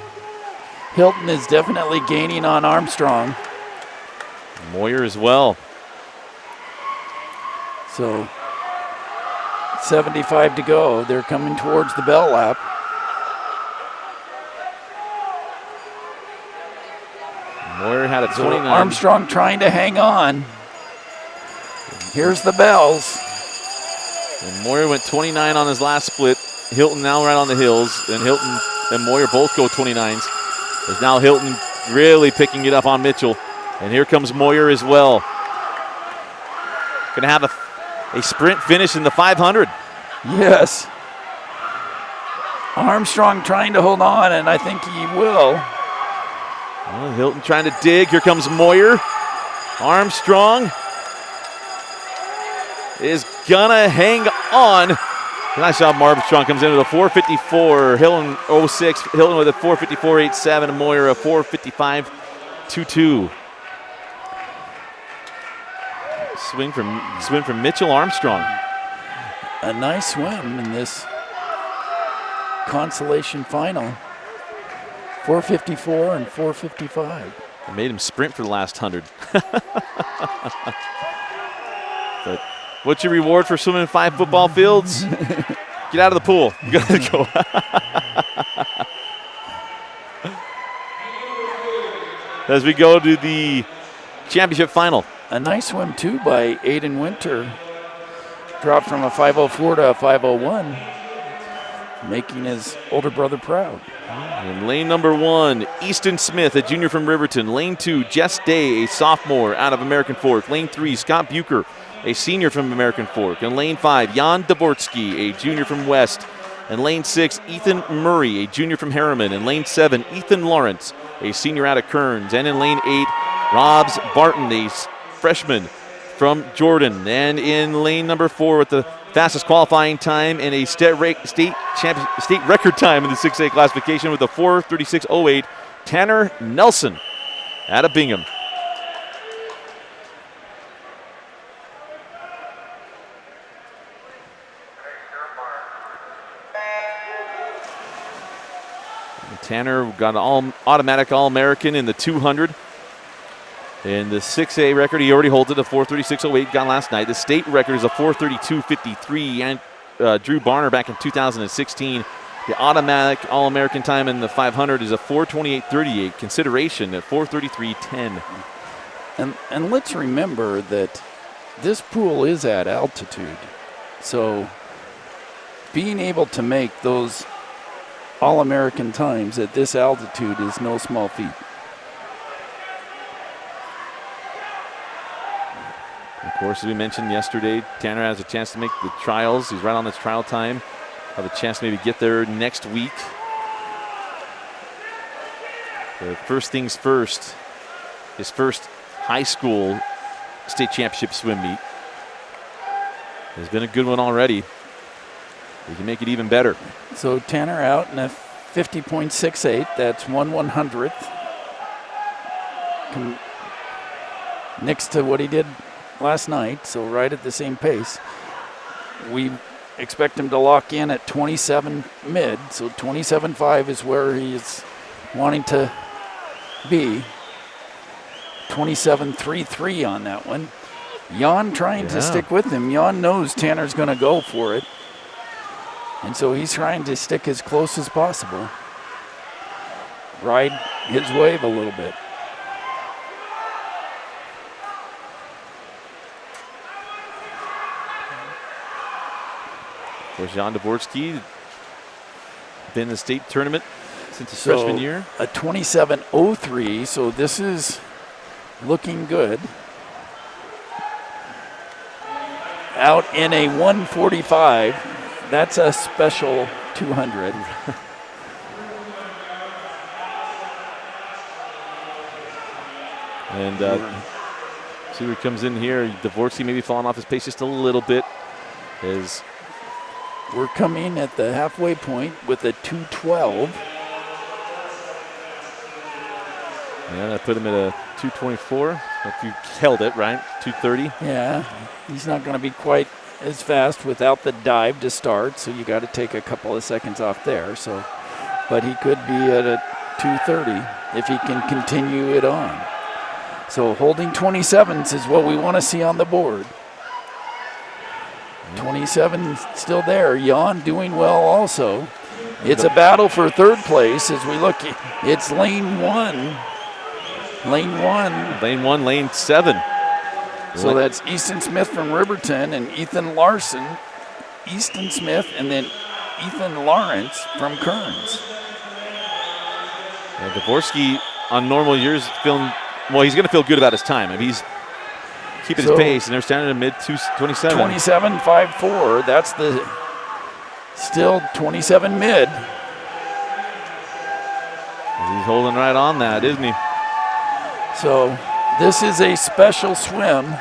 is definitely gaining on Armstrong. Moyer as well. So 75 to go. They're coming towards the bell lap. Moyer had a 29. Armstrong trying to hang on. Here's the bells. And Moyer went 29 on his last split. Hilton now right on the hills. And Hilton and Moyer both go 29s. As now Hilton really picking it up on Mitchell. And here comes Moyer as well. Going to have a sprint finish in the 500. Yes. Armstrong trying to hold on, and I think he will. Well, Hilton trying to dig. Here comes Moyer. Armstrong is gonna hang on. Nice job, Armstrong comes into the 4:54. Hilton 06. Hilton with a 4:54.87. And Moyer a 4:55.22. Swim from Mitchell Armstrong. A nice swim in this consolation final. 4:54 and 4:55. I made him sprint for the last 100. But what's your reward for swimming 5 football fields? Get out of the pool. You gotta go. As we go to the championship final. A nice swim too by Aiden Winter. Dropped from a 5:04 to a 5:01, making his older brother proud. In lane number 1, Easton Smith, a junior from Riverton. Lane 2, Jess Day, a sophomore out of American Fork. Lane 3, Scott Bucher, a senior from American Fork. In lane 5, Jan Dvorsky, a junior from West. In lane 6, Ethan Murray, a junior from Harriman. In lane 7, Ethan Lawrence, a senior out of Kearns. And in lane 8, Robs Barton, a freshman from Jordan. And in lane number 4 with the fastest qualifying time and a state record time in the 6A classification with a 4:36.08, Tanner Nelson out of Bingham. Tanner got an automatic All-American in the 200. In the 6A record, he already holds it, a 4:36.08, got last night. The state record is a 4:32.53, and Drew Barner back in 2016. The automatic All-American time in the 500 is a 4:28.38, consideration at 4:33.10. And let's remember that this pool is at altitude. So being able to make those All-American times at this altitude is no small feat. Of course, as we mentioned yesterday, Tanner has a chance to make the trials. He's right on this trial time. Have a chance to maybe get there next week. The first things first, his first high school state championship swim meet. Has been a good one already. We can make it even better. So Tanner out in a 50.68. That's 1/100th. Next to what he did last night, so right at the same pace. We expect him to lock in at 27 mid, so 27.5 is where he is wanting to be. 27.33 on that one. Jan trying to stick with him. Jan knows Tanner's going to go for it. And so he's trying to stick as close as possible. Ride his wave a little bit. Of course, Jan Dvorsky been in the state tournament since his freshman year. A 27.03, so this is looking good. Out in a 1:45. That's a special 200. And see where he comes in here. Dvorsky maybe falling off his pace just a little bit. As we're coming at the halfway point with a 2:12. Yeah, that put him at a 2:24. If you held it, right? 2:30. Yeah, he's not going to be quite as fast without the dive to start, so you got to take a couple of seconds off there. So, but he could be at a 2:30 if he can continue it on. So holding 27s is what we want to see on the board. 27 still there. Jan doing well also. It's a battle for third place as we look. It's lane 1. Lane 1. Lane 1, lane 7. So that's Easton Smith from Riverton and Ethan Larson. Easton Smith and then Ethan Lawrence from Kearns. Yeah, Dvorsky on normal years feeling, well, he's going to feel good about his time. I mean, he's keeping his pace, and they're standing in mid 27. 27.54. That's the still 27 mid. He's holding right on that, isn't he? So this is a special swim.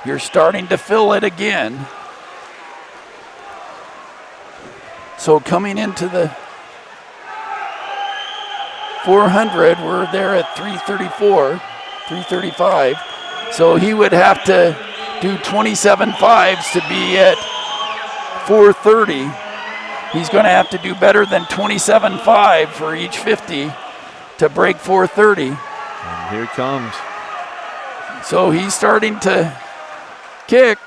You're starting to fill it again. So coming into the 400, we're there at 3:34, 3:35. So he would have to do 27.5s to be at 4:30. He's going to have to do better than 27.5 for each 50 to break 4:30. And here it comes. So he's starting to kick.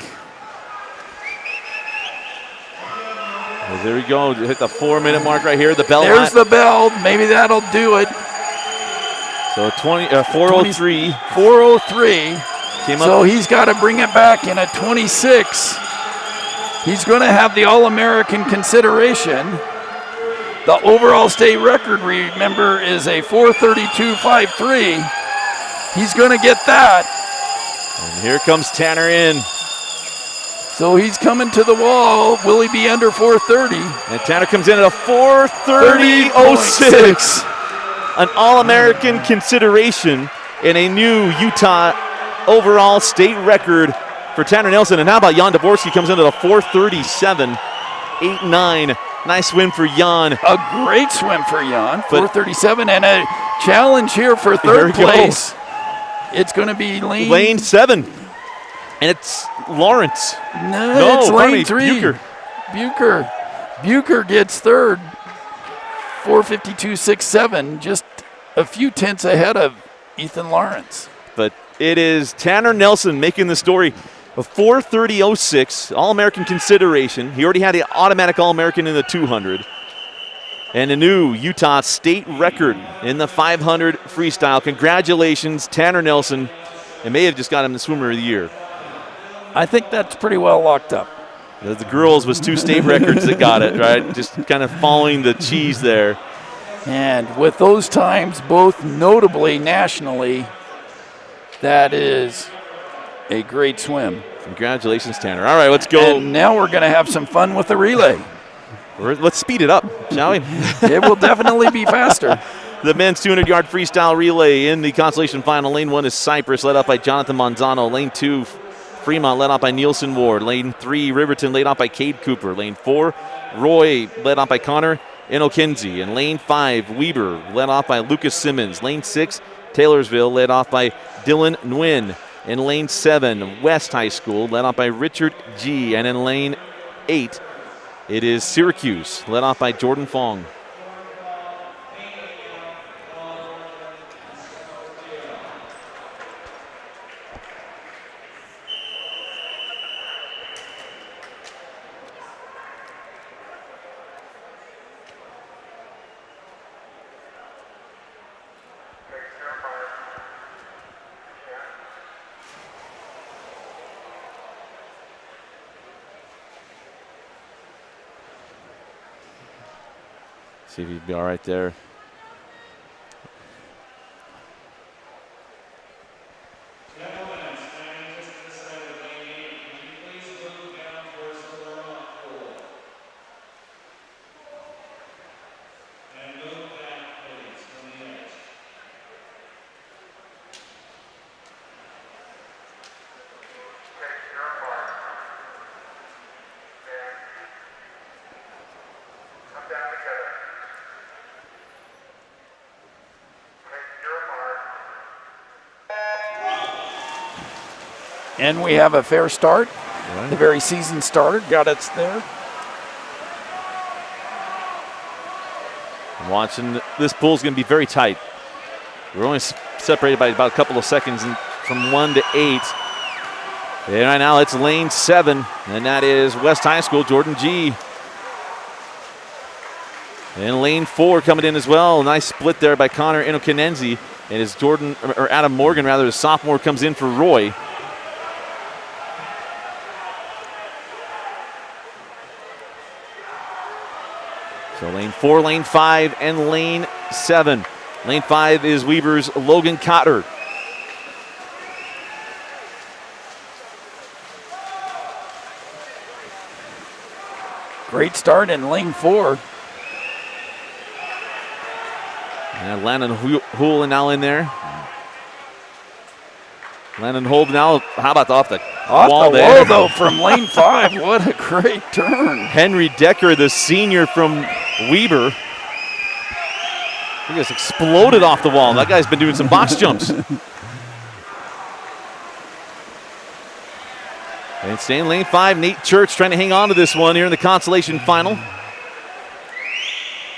Well, there we go. Hit the 4-minute mark right here. The bell. There's the bell. Maybe that'll do it. So 4:03. 4:03. Came So up. he's got to bring it back in a 26. He's going to have the All-American consideration. The overall state record, remember, is a 4:32.53. He's going to get that. And here comes Tanner in. So he's coming to the wall. Will he be under 4:30? And Tanner comes in at a 4:30.06. An All-American consideration and a new Utah overall state record for Tanner Nelson. And how about Jan Dvorsky comes into the 4:37, 8-9. Nice win for Jan. A great swim for Jan, 4:37, and a challenge here for third place. It's going to be lane 7, and it's Lawrence. No, it's lane 3. Bucher. Bucher gets third, 4:52.67, just a few tenths ahead of Ethan Lawrence. But it is Tanner Nelson making the story. A 4:30.06, All-American consideration. He already had the automatic All-American in the 200. And a new Utah state record in the 500 freestyle. Congratulations, Tanner Nelson. It may have just got him the Swimmer of the Year. I think that's pretty well locked up. The girls was 2 state records that got it, right? Just kind of following the cheese there. And with those times, both notably nationally, that is a great swim. Congratulations, Tanner. All right, let's go. And now we're going to have some fun with the relay. Let's speed it up, shall we? It will definitely be faster. The men's 200-yard freestyle relay in the consolation final. Lane 1 is Cypress, led off by Jonathan Manzano. Lane 2, Fremont, led off by Nielsen Ward. Lane 3, Riverton, led off by Cade Cooper. Lane 4, Roy, led off by Connor Inokenzie. And lane 5, Weber, led off by Lucas Simmons. Lane 6, Taylorsville, led off by Dylan Nguyen. In lane 7, West High School, led off by Richard G. And in lane 8, it is Syracuse, led off by Jordan Fong. See if he'd be all right there. Gentlemen, standing just to the side of lane 8, can you please move down towards the warm-up pool? And move back, please, from the edge. Take your mark. And come down together. And we have a fair start. Right. The very season started, got us there. I'm watching. This pool's going to be very tight. We're only separated by about a couple of seconds from 1 to 8. And right now it's lane 7, and that is West High School, Jordan G. And lane 4 coming in as well. Nice split there by Connor Inokenenzi. And as Adam Morgan, rather, the sophomore, comes in for Roy. So lane 4, lane 5, and lane 7. Lane 5 is Weaver's Logan Cotter. Great start in lane 4. And Landon Hulen now in there. Landon Holt now, how about off the wall there? Wall, though, from lane 5. What a great turn. Henry Decker, the senior from Weber. He just exploded off the wall. That guy's been doing some box jumps. And staying in lane 5, Nate Church trying to hang on to this one here in the consolation final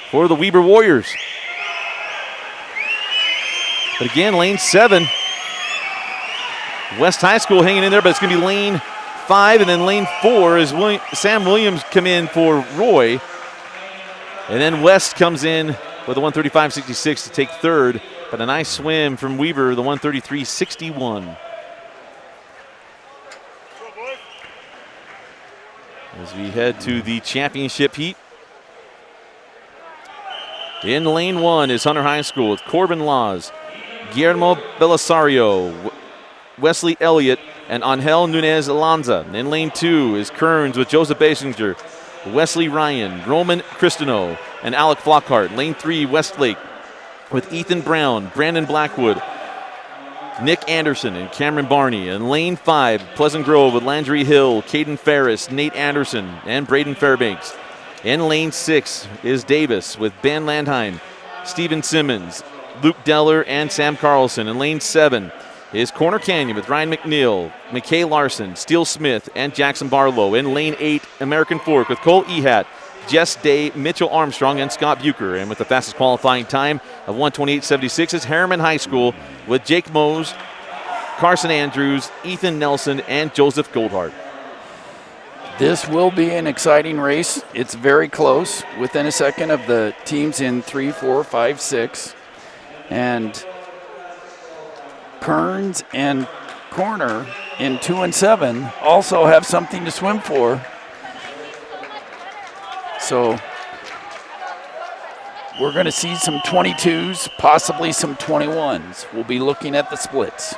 for the Weber Warriors. But again, lane 7, West High School hanging in there, but it's going to be lane 5, and then lane 4 is Sam Williams come in for Roy. And then West comes in with a 135.66 to take third, but a nice swim from Weber, the 133.61. As we head to the championship heat. In lane 1 is Hunter High School with Corbin Laws, Guillermo Belisario, Wesley Elliott, and Angel Nunez Alonza. In lane 2 is Kearns with Joseph Basinger, Wesley Ryan, Roman Cristino, and Alec Flockhart. Lane 3, Westlake with Ethan Brown, Brandon Blackwood, Nick Anderson and Cameron Barney. In lane 5, Pleasant Grove with Landry Hill, Caden Ferris, Nate Anderson, and Braden Fairbanks. In lane 6 is Davis with Ben Landheim, Steven Simmons, Luke Deller, and Sam Carlson. In lane 7 is Corner Canyon with Ryan McNeil, McKay Larson, Steele Smith, and Jackson Barlow. In lane 8, American Fork with Cole Ehat, Jess Day, Mitchell Armstrong, and Scott Bucher. And with the fastest qualifying time of 1:28.76 is Harriman High School with Jake Mose, Carson Andrews, Ethan Nelson, and Joseph Goldhart. This will be an exciting race. It's very close, within a second of the teams in 3, 4, 5, 6. And Kearns and Corner in 2 and 7 also have something to swim for. So we're going to see some 22s, possibly some 21s. We'll be looking at the splits.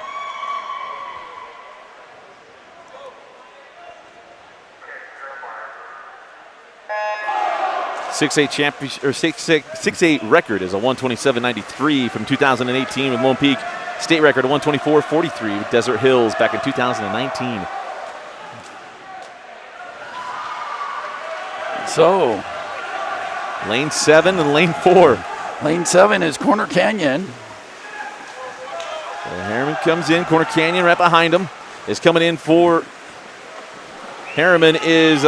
Six eight record is a 127.93 from 2018 with Lone Peak. State record of 124.43 with Desert Hills back in 2019. So, lane 7 and lane 4. Lane 7 is Corner Canyon. Harriman comes in. Corner Canyon right behind him is coming in for Harriman is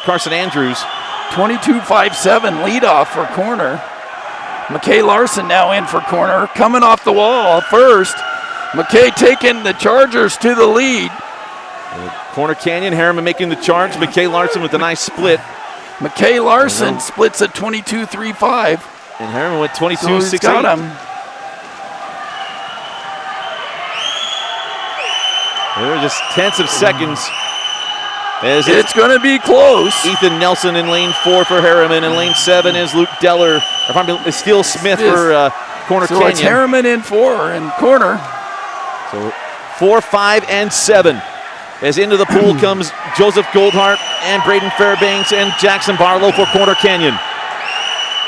Carson Andrews. 22.57 leadoff for Corner. McKay Larson now in for Corner. Coming off the wall first. McKay taking the Chargers to the lead. Corner Canyon, Harriman making the charge. McKay Larson with a nice split. McKay Larson splits at 22.35. And Harriman went 22.68. So he's got him. They're just tenths of seconds. As it's going to be close. Ethan Nelson in lane 4 for Harriman. In lane 7 is Luke Deller. Steele Smith for Corner Canyon. So it's Harriman in 4 and Corner. So 4, 5, and 7. As into the pool comes Joseph Goldhart and Braden Fairbanks and Jackson Barlow for Corner Canyon.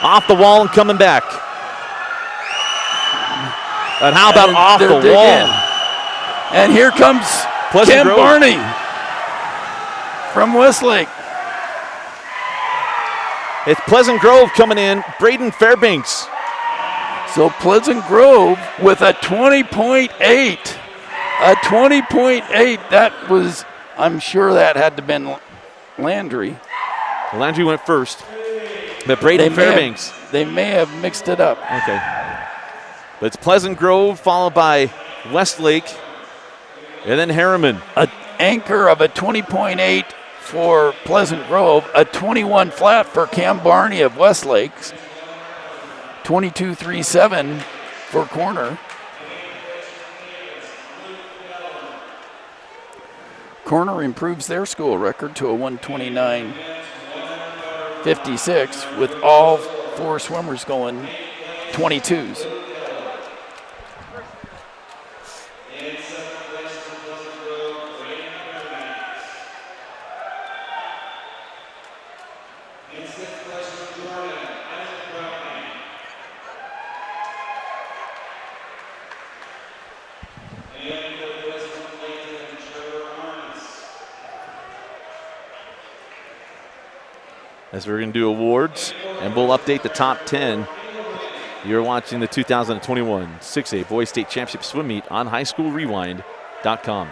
Off the wall and coming back. And how about off the wall? And here comes Cam Barney from Westlake. It's Pleasant Grove coming in. Braden Fairbanks. So Pleasant Grove with a 20.8. A 20.8. That was, I'm sure that had to have been Landry. Landry went first. But Braden Fairbanks. They may have mixed it up. Okay. But it's Pleasant Grove followed by Westlake. And then Harriman. An anchor of a 20.8 for Pleasant Grove. A 21 flat for Cam Barney of Westlake. 22.37 for Corner. Corner improves their school record to a 129.56 with all 4 swimmers going 22s. As we're going to do awards, and we'll update the top 10. You're watching the 2021 6A Boys State Championship Swim Meet on highschoolrewind.com.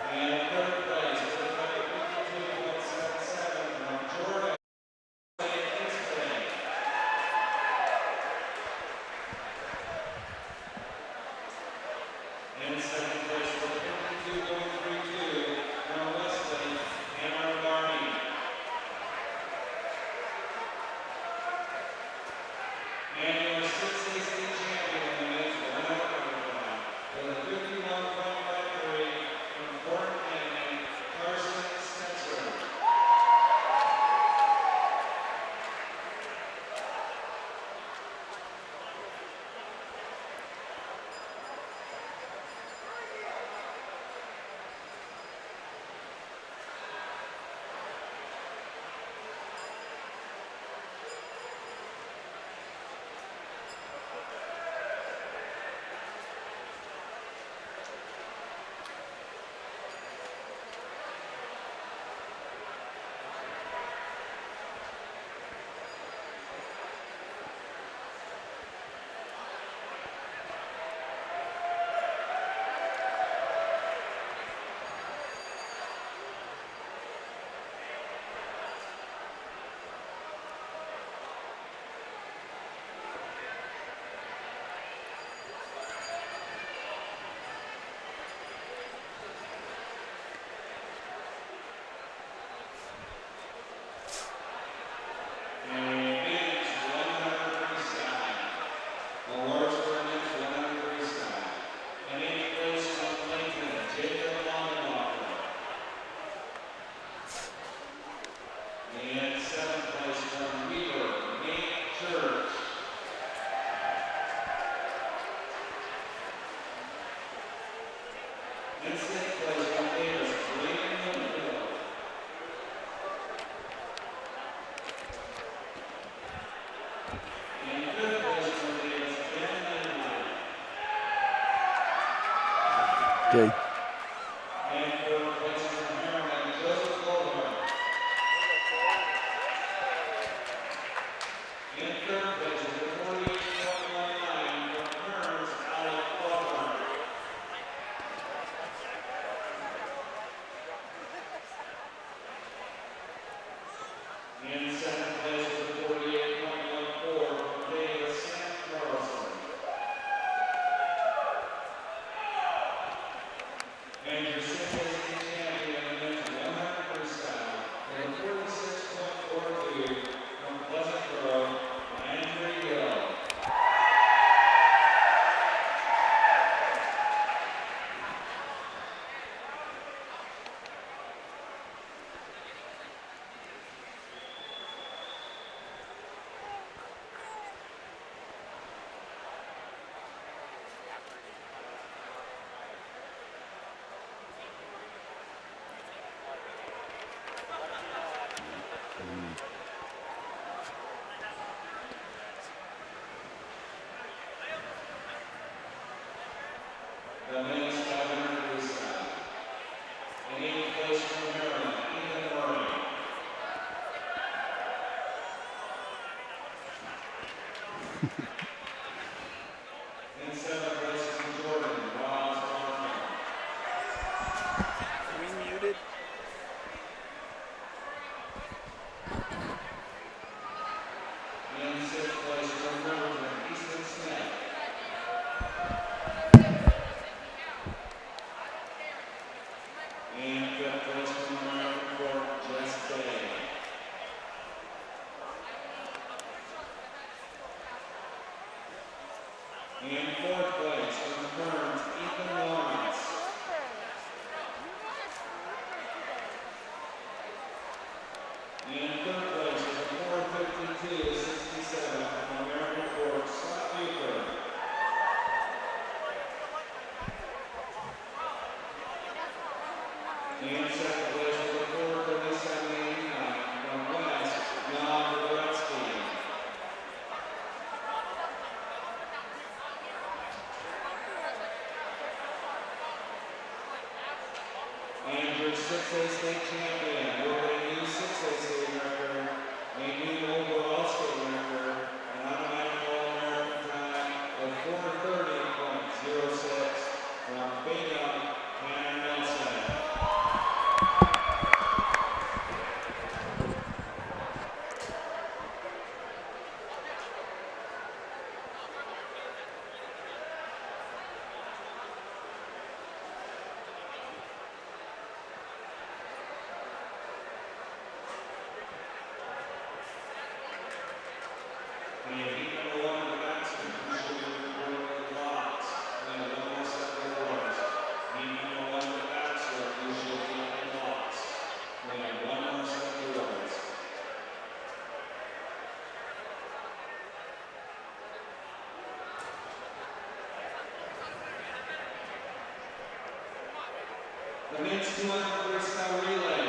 In sixth place, John Davis, William Hill. In fifth place, John Davis, Jen Medley. Okay. And fourth place from Maryland, Joseph Oldham. In third place, with 48.19 from Kearns, Alec Faulkner. In second place, with 48.14 from Davis, Sam Carlson. And your sixth place champion in the men's 100 freestyle, with 46.42 from Pleasant Grove, Andrew Gill. The men's 500 freestyle. In eighth place from Maryland, Ethan Murray. In seventh place from Jordan, Ross Barker. We muted. In sixth place from Riverton, Easton Smith. In fifth place from American Fork, Jess Day. In fourth place from Kearns, Ethan Lawrence. In third place with 4:52.67 from American Fork, Scott Buford. In second place with 4:37.89 from West, Jan Goretzky. And your 6A state champion with a new 6A state record, a new overall state record, an automatic All-American time of 4:30.06 from Bingham, Hannah Nelson. And heat number one in the backstroke, usually recorded with locks. We have one more set of awards. Heat number one in the backstroke, usually with locks. We have one more set of awards. The men's 200 freestyle relay,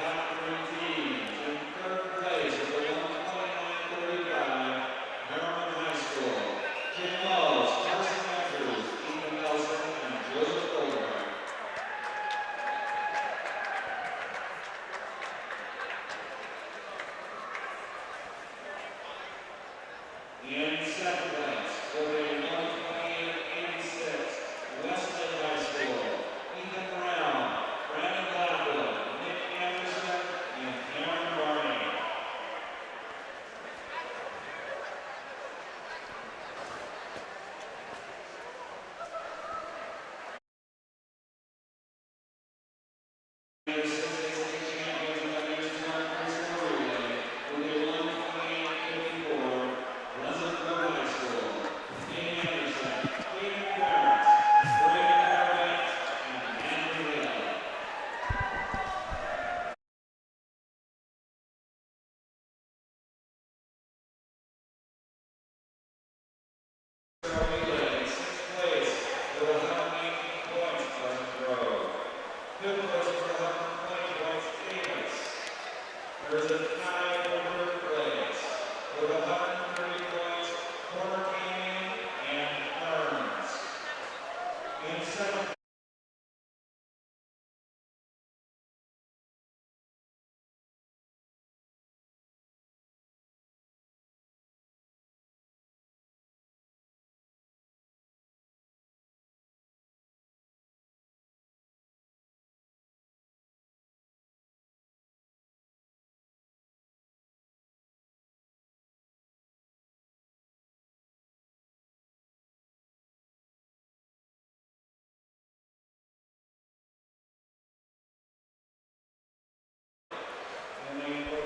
top three teams. In third place with a 1:29.35, Harriman High School. Jim Wells, Carson Andrews, Ethan Nelson, and Joseph Goldberg. In second place with a 1:28.86, Westlake High School. Ethan Brown, Brandon Blackwood,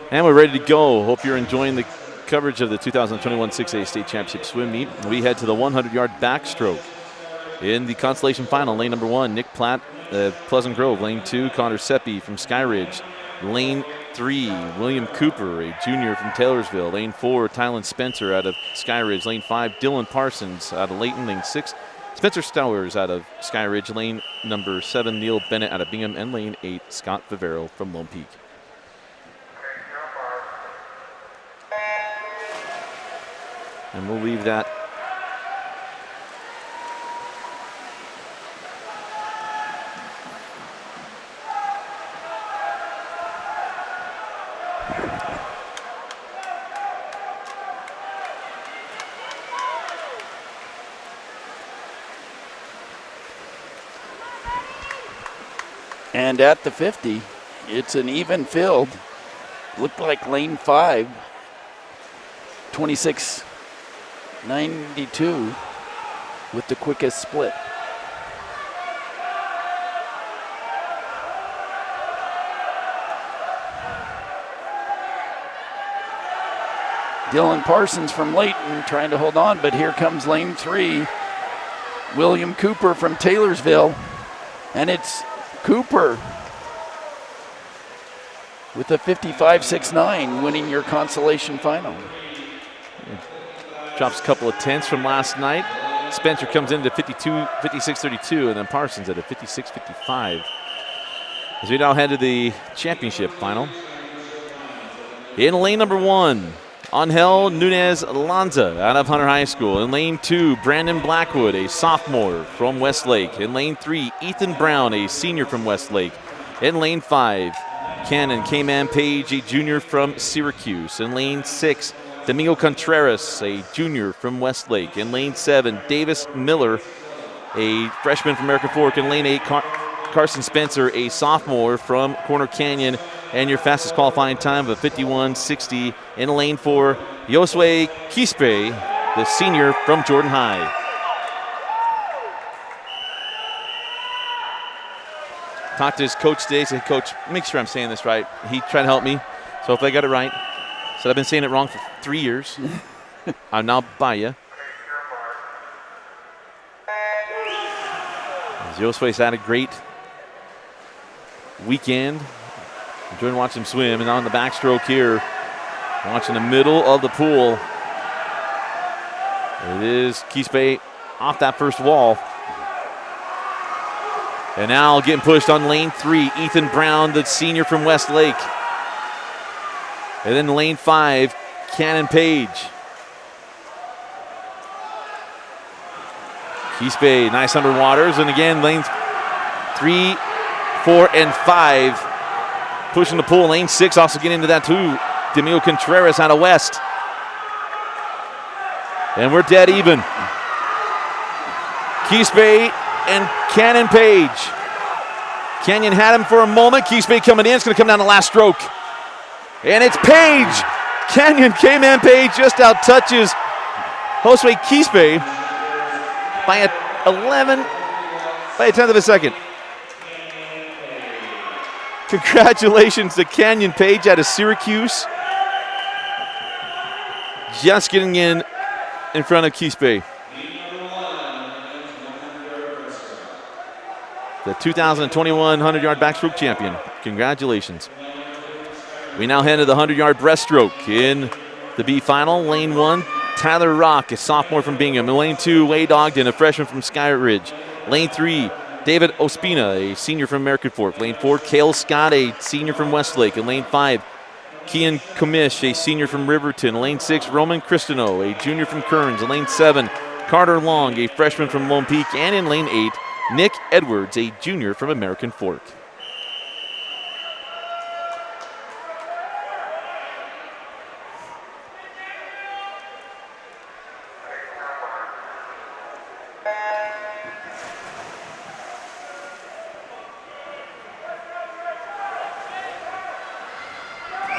And we're ready to go. Hope you're enjoying the coverage of the 2021 6A State Championship swim meet. We head to the 100-yard backstroke. In the consolation final, lane number 1, Nick Platt of Pleasant Grove. Lane 2, Connor Seppi from Skyridge. Lane 3, William Cooper, a junior from Taylorsville. Lane 4, Tylen Spencer out of Skyridge. Lane 5, Dylan Parsons out of Layton. Lane 6, Spencer Stowers out of Skyridge. Lane number 7, Neil Bennett out of Bingham. And lane 8, Scott Vivero from Lone Peak. And we'll leave that And at the 50, it's an even field. Looked like lane 5, 26.92 with the quickest split. Dylan Parsons from Layton trying to hold on, but here comes lane 3, William Cooper from Taylorsville, and it's Cooper with a 55.69 winning your consolation final. Drops a couple of tenths from last night. Spencer comes into 56.32, and then Parsons at a 56.55. As we now head to the championship final. In lane number 1, Angel Nunez Lanza out of Hunter High School. In lane 2, Brandon Blackwood, a sophomore from Westlake. In lane 3, Ethan Brown, a senior from Westlake. In lane 5, Cannon K-Man Page, a junior from Syracuse. In lane 6, Domingo Contreras, a junior from Westlake. In lane 7, Davis Miller, a freshman from American Fork. In lane 8, Carson Spencer, a sophomore from Corner Canyon. And your fastest qualifying time of a 51.60. In lane 4, Josue Quispe, the senior from Jordan High. Talked to his coach today, said, Coach, make sure I'm saying this right. He tried to help me, so if I got it right. Said I've been saying it wrong for 3 years. I'm now by you. Josue's had a great weekend. Enjoying watching him swim, and on the backstroke here, watching the middle of the pool. It is Quispe off that first wall. And now getting pushed on lane 3, Ethan Brown, the senior from Westlake. And then lane 5, Cannon Page. Quispe, nice underwaters. And again, lanes 3, 4, and 5 pushing the pool. Lane 6 also getting into that too. Domingo Contreras out of West. And we're dead even. Quispe and Cannon Page. Canyon had him for a moment. Quispe coming in. It's going to come down the last stroke. And it's Page. Canyon K-Man Page just out touches Josue Quispe by a tenth of a second. Congratulations to Canyon Page out of Syracuse. Just getting in front of Quispe. The 2021 100-yard backstroke champion. Congratulations. We now head to the 100-yard breaststroke in the B final. Lane 1, Tyler Rock, a sophomore from Bingham. In lane 2, Wade Ogden, a freshman from Skyridge. Lane 3, David Ospina, a senior from American Fork. Lane 4, Cale Scott, a senior from Westlake. In lane 5, Kian Komish, a senior from Riverton. Lane 6, Roman Cristino, a junior from Kearns. In lane 7, Carter Long, a freshman from Lone Peak. And in lane 8, Nick Edwards, a junior from American Fork.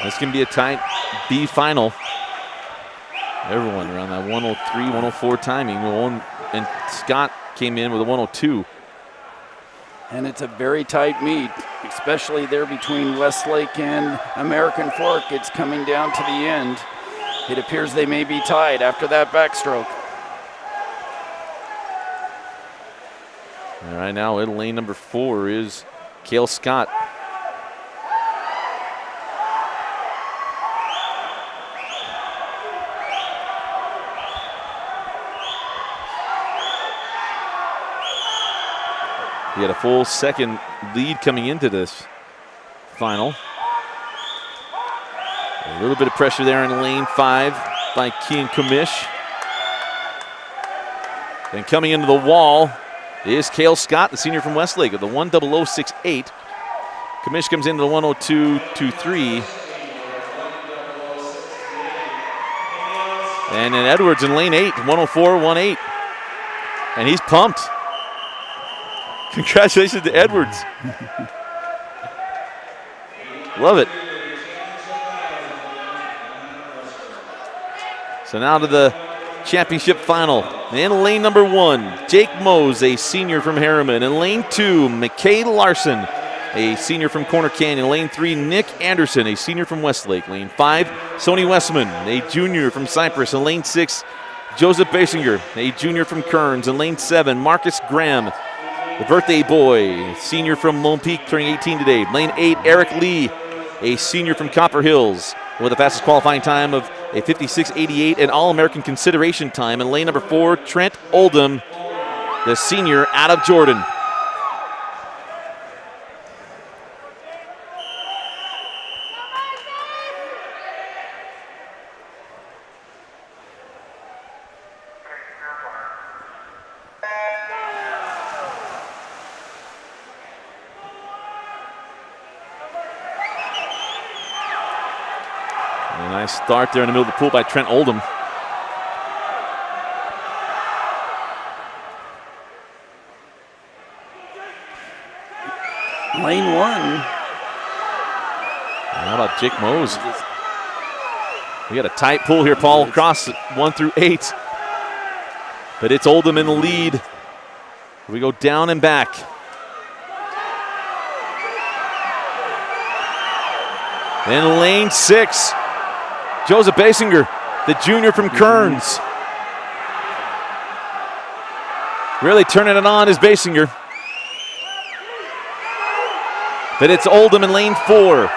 This can be a tight B final. Everyone around that 103, 104 timing. And Scott came in with a 102. And it's a very tight meet, especially there between Westlake and American Fork. It's coming down to the end. It appears they may be tied after that backstroke. All right, now in lane number 4 is Cale Scott. He had a full second lead coming into this final. A little bit of pressure there in lane 5 by Kean Kamish. And coming into the wall is Cale Scott, the senior from Westlake, with the 10068. Kamish comes into the 102.23. And then Edwards in lane 8, 104.18. And he's pumped. Congratulations to Edwards. Love it. So now to the championship final. In lane number 1, Jake Mose, a senior from Harriman. In lane 2, McKay Larson, a senior from Corner Canyon. Lane 3, Nick Anderson, a senior from Westlake. Lane 5, Sony Westman, a junior from Cypress. In lane 6, Joseph Basinger, a junior from Kearns. In lane 7, Marcus Graham, the birthday boy, senior from Lone Peak, turning 18 today. Lane 8, Eric Lee, a senior from Copper Hills, with the fastest qualifying time of a 56.88 and All-American consideration time. In lane number 4, Trent Oldham, the senior out of Jordan. Nice start there in the middle of the pool by Trent Oldham. Lane 1. How about Jake Mose? We got a tight pool here, Paul, across 1 through 8. But it's Oldham in the lead. We go down and back. Then lane 6. Joseph Basinger, the junior from Kearns. Really turning it on is Basinger. But it's Oldham in lane 4.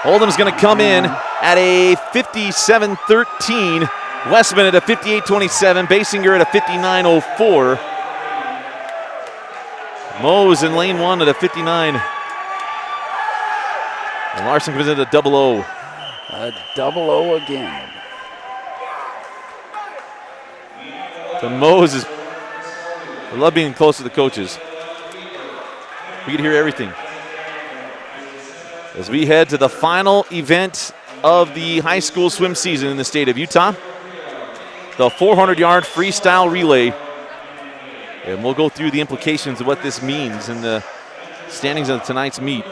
Oldham's going to come in at a 57.13. Westman at a 58.27. Basinger at a 59.04. Mose in lane 1 at a 59. And Larson comes in at a 00. A 00 again. So Mose is, I love being close to the coaches. We can hear everything. As we head to the final event of the high school swim season in the state of Utah, the 400-yard freestyle relay. And we'll go through the implications of what this means in the standings of tonight's meet.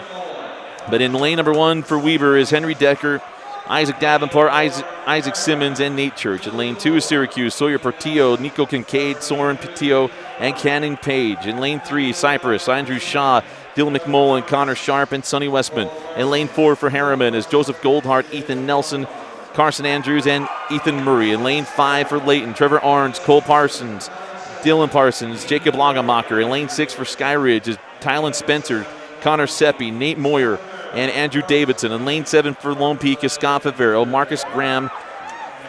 But in lane number 1 for Weber is Henry Decker, Isaac Davenport, Isaac Simmons, and Nate Church. In lane 2 is Syracuse, Sawyer Portillo, Nico Kincaid, Soren Portillo, and Cannon Page. In lane 3, Cypress, Andrew Shaw, Dylan McMullen, Connor Sharp, and Sonny Westman. In lane 4 for Harriman is Joseph Goldhart, Ethan Nelson, Carson Andrews, and Ethan Murray. In lane 5 for Layton, Trevor Arns, Cole Parsons, Dylan Parsons, Jacob Logamacher. In lane 6 for Skyridge is Tylen Spencer, Connor Seppi, Nate Moyer, and Andrew Davidson. In lane 7 for Lone Peak is Scott Favero, Marcus Graham,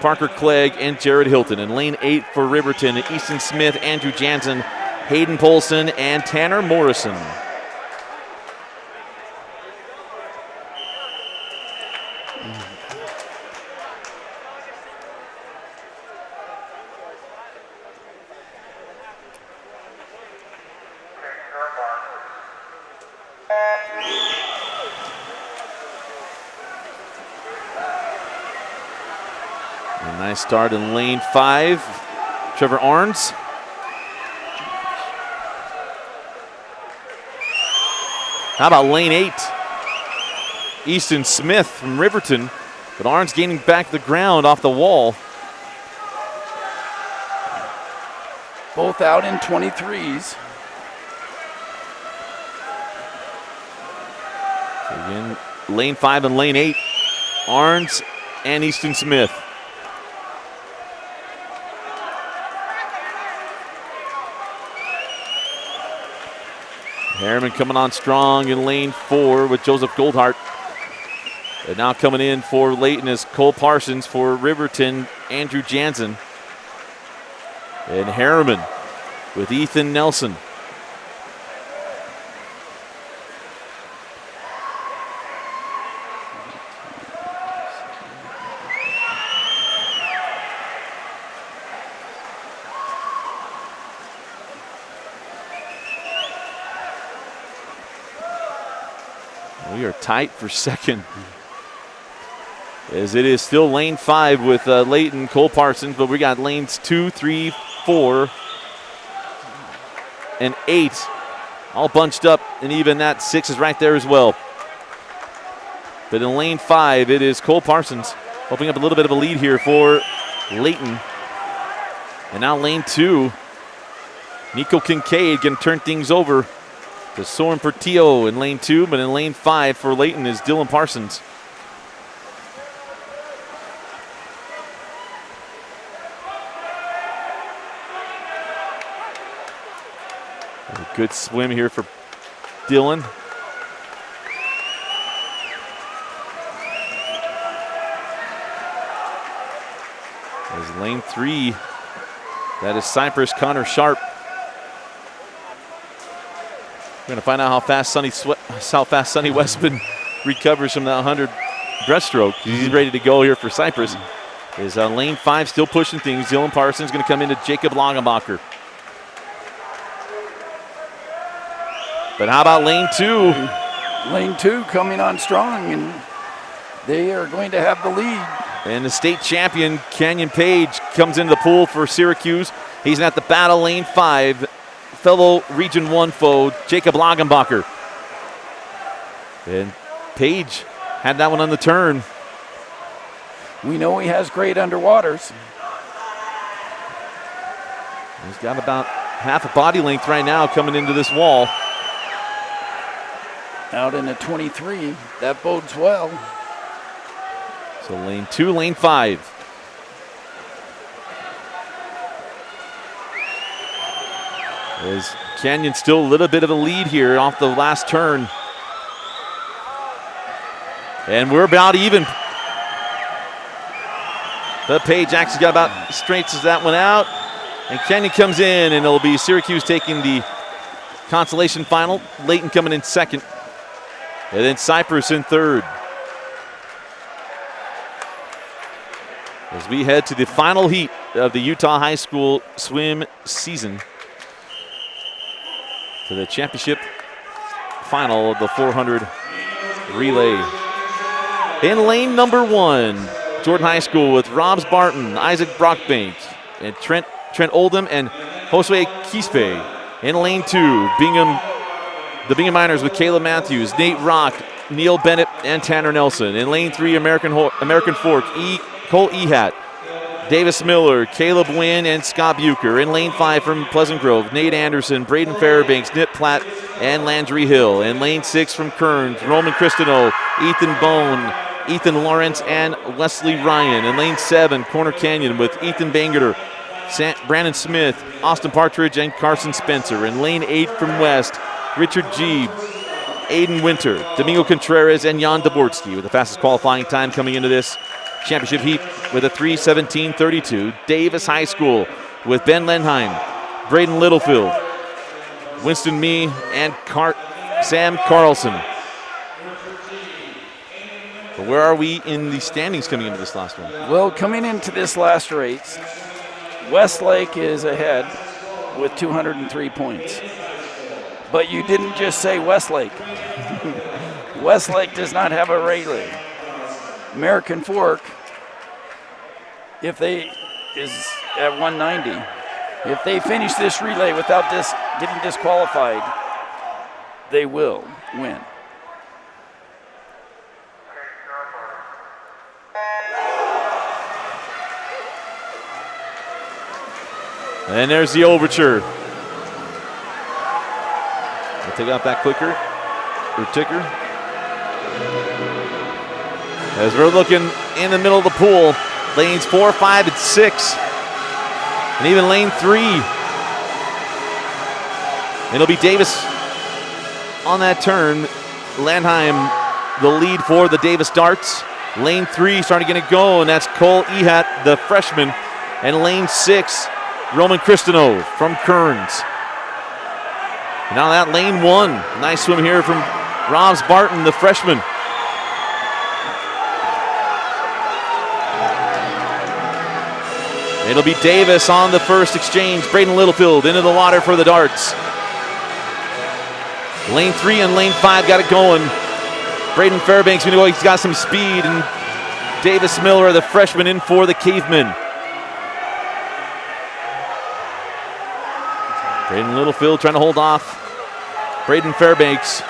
Parker Clegg, and Jared Hilton. In lane 8 for Riverton, Easton Smith, Andrew Jansen, Hayden Polson, and Tanner Morrison. Nice start in lane 5. Trevor Arns. How about lane 8? Easton Smith from Riverton, but Arns gaining back the ground off the wall. Both out in 23s. Again, lane 5 and lane 8. Arns and Easton Smith. Harriman coming on strong in lane 4 with Joseph Goldhart. And now coming in for Layton is Cole Parsons. For Riverton, Andrew Jansen. And Harriman with Ethan Nelson. We are tight for second, as it is still lane 5 with Layton, Cole Parsons, but we got lanes 2, 3, 4, and 8 all bunched up, and even that 6 is right there as well. But in lane 5, it is Cole Parsons opening up a little bit of a lead here for Layton. And now lane 2, Nico Kincaid going to turn things over to Soren Portillo in lane 2, but in lane 5 for Layton is Dylan Parsons. A good swim here for Dylan. As lane 3, that is Cypress Connor Sharp. We're going to find out how fast Sonny Westman recovers from that 100 breaststroke. He's ready to go here for Cypress. Is lane 5 still pushing things. Dylan Parsons going to come into Jacob Langenbacher. But how about lane 2? Lane 2 coming on strong, and they are going to have the lead. And the state champion, Canyon Page, comes into the pool for Syracuse. He's at the battle lane 5. Fellow Region 1 foe, Jacob Langenbacher. And Page had that one on the turn. We know he has great underwaters. He's got about half a body length right now coming into this wall. Out in a 23, that bodes well. So lane 2, lane 5. As Canyon still a little bit of a lead here off the last turn. And we're about even. But Page actually got about straightens that one out. And Canyon comes in, and it'll be Syracuse taking the consolation final. Layton coming in second. And then Cypress in third. As we head to the final heat of the Utah High School swim season, to the championship final of the 400 relay. In lane number 1, Jordan High School with Robs Barton, Isaac Brockbank, and Trent Oldham and Josue Quispe. In lane 2, the Bingham Miners with Caleb Matthews, Nate Rock, Neil Bennett, and Tanner Nelson. In lane 3, American Fork, Cole Ehat, Davis Miller, Caleb Wynn, and Scott Bucher. In lane 5 from Pleasant Grove, Nate Anderson, Braden Fairbanks, Nip Platt, and Landry Hill. In lane 6 from Kearns, Roman Cristino, Ethan Bone, Ethan Lawrence, and Wesley Ryan. In lane 7, Corner Canyon with Ethan Bangerter, Brandon Smith, Austin Partridge, and Carson Spencer. In lane 8 from West, Richard G., Aiden Winter, Domingo Contreras, and Jan Daborski with the fastest qualifying time coming into this championship heat with a 3:17.32. Davis High School with Ben Lenheim, Braden Littlefield, Winston Mee, and Sam Carlson. But where are we in the standings coming into this last one? Well, coming into this last race, Westlake is ahead with 203 points. But you didn't just say Westlake. Westlake does not have a relay. American Fork if they is at 190. If they finish this relay without getting disqualified, they will win. And there's the overture. We'll take out that clicker or ticker. As we're looking in the middle of the pool, lanes 4, 5, and 6, and even lane 3. It'll be Davis on that turn. Landheim, the lead for the Davis Darts. Lane 3 starting to get it going. That's Cole Ehat, the freshman. And lane 6, Roman Christino from Kearns. Now that lane 1. Nice swim here from Robs Barton, the freshman. It'll be Davis on the first exchange. Braden Littlefield into the water for the Darts. Lane 3 and lane 5 got it going. Braden Fairbanks, we know he's got some speed, and Davis Miller, the freshman, in for the Cavemen. Braden Littlefield trying to hold off Braden Fairbanks.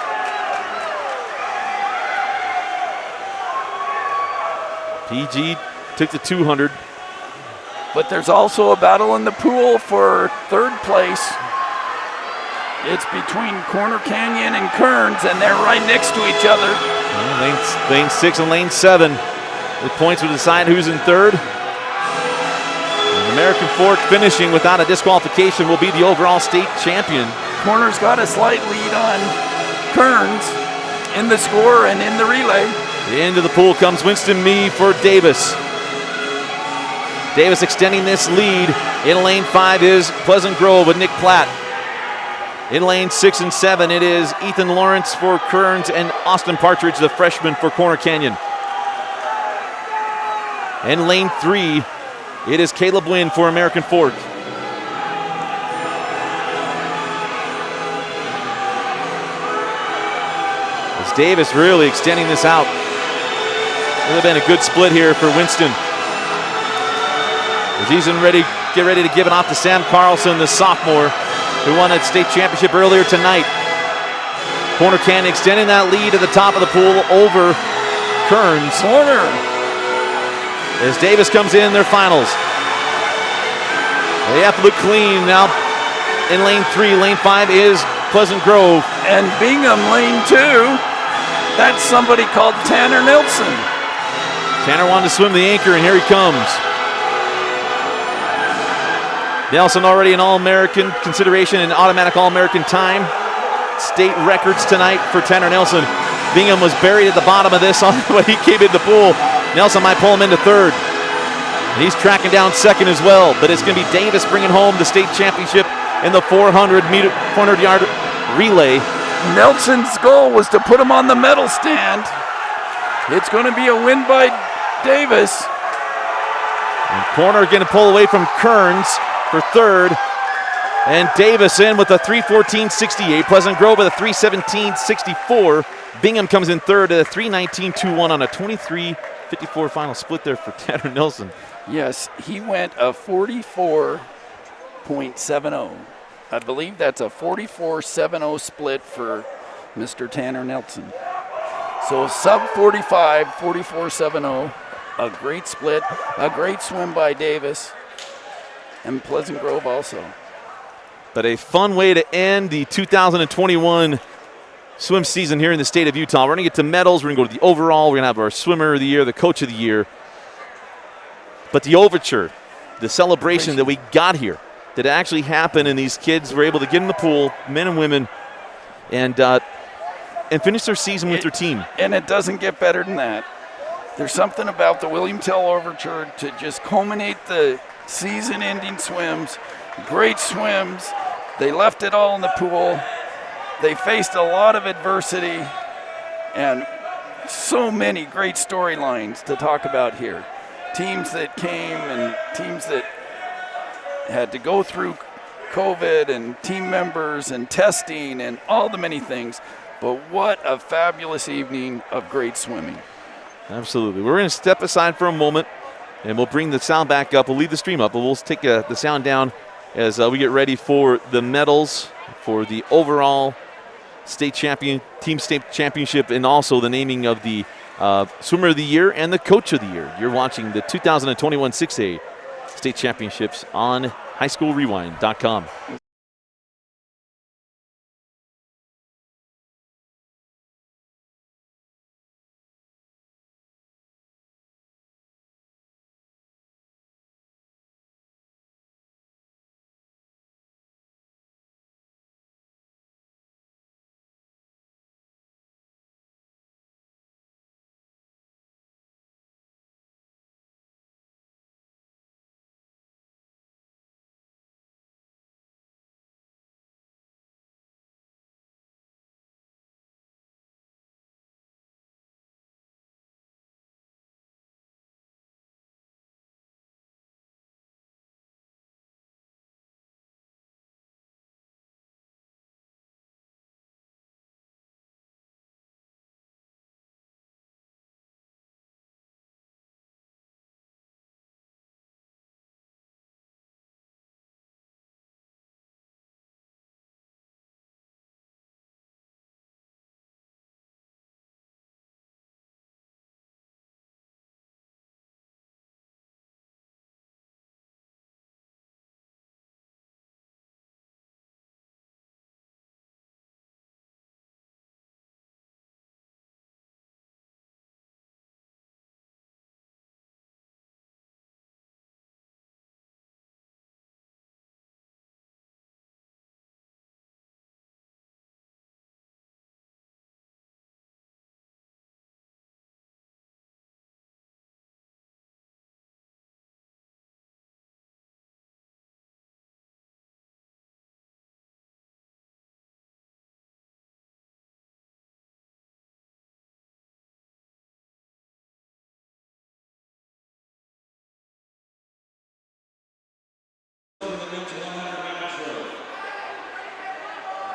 PG took the 200. But there's also a battle in the pool for third place. It's between Corner Canyon and Kearns, and they're right next to each other. Lane 6 and lane 7. The points will decide who's in third. And American Fork finishing without a disqualification will be the overall state champion. Corner's got a slight lead on Kearns in the score and in the relay. Into the pool comes Winston Mee for Davis. Davis extending this lead. In lane 5 is Pleasant Grove with Nick Platt. In lane 6 and 7, it is Ethan Lawrence for Kearns and Austin Partridge, the freshman, for Corner Canyon. In lane 3, it is Caleb Wynn for American Fork. As Davis really extending this out. Would have been a good split here for Winston. As he's get ready to give it off to Sam Carlson, the sophomore, who won that state championship earlier tonight. Corner Canyon extending that lead to the top of the pool over Kearns. Corner. As Davis comes in their finals. They have to look clean now. In lane 3, lane 5 is Pleasant Grove. And Bingham, lane 2, that's somebody called Tanner Nelson. Tanner wanted to swim the anchor, and here he comes. Nelson already an All-American consideration and automatic All-American time. State records tonight for Tanner Nelson. Bingham was buried at the bottom of this when he came in the pool. Nelson might pull him into third. And he's tracking down second as well. But it's going to be Davis bringing home the state championship in the 400-yard relay. Nelson's goal was to put him on the medal stand. It's going to be a win by Davis. And Corner going to pull away from Kearns for third. And Davis in with a 3:14.68. Pleasant Grove with a 3:17.64. Bingham comes in third at a 3:19.21 on a 23:54 final split there for Tanner Nelson. Yes, he went a 44.70. I believe that's a 44.70 split for Mr. Tanner Nelson. So sub 45, 44.70. A great split, a great swim by Davis, and Pleasant Grove also. But a fun way to end the 2021 swim season here in the state of Utah. We're going to get to medals. We're going to go to the overall. We're going to have our swimmer of the year, the coach of the year. But the overture, the celebration that we got here, that actually happened, and these kids were able to get in the pool, men and women, and finish their season with their team. And it doesn't get better than that. There's something about the William Tell Overture to just culminate the season-ending swims. Great swims. They left it all in the pool. They faced a lot of adversity and so many great storylines to talk about here. Teams that came and teams that had to go through COVID and team members and testing and all the many things. But what a fabulous evening of great swimming. Absolutely. We're going to step aside for a moment. And we'll bring the sound back up. We'll leave the stream up, but we'll take the sound down as we get ready for the medals for the overall state championship, and also the naming of the swimmer of the year and the coach of the year. You're watching the 2021 6A state championships on highschoolrewind.com.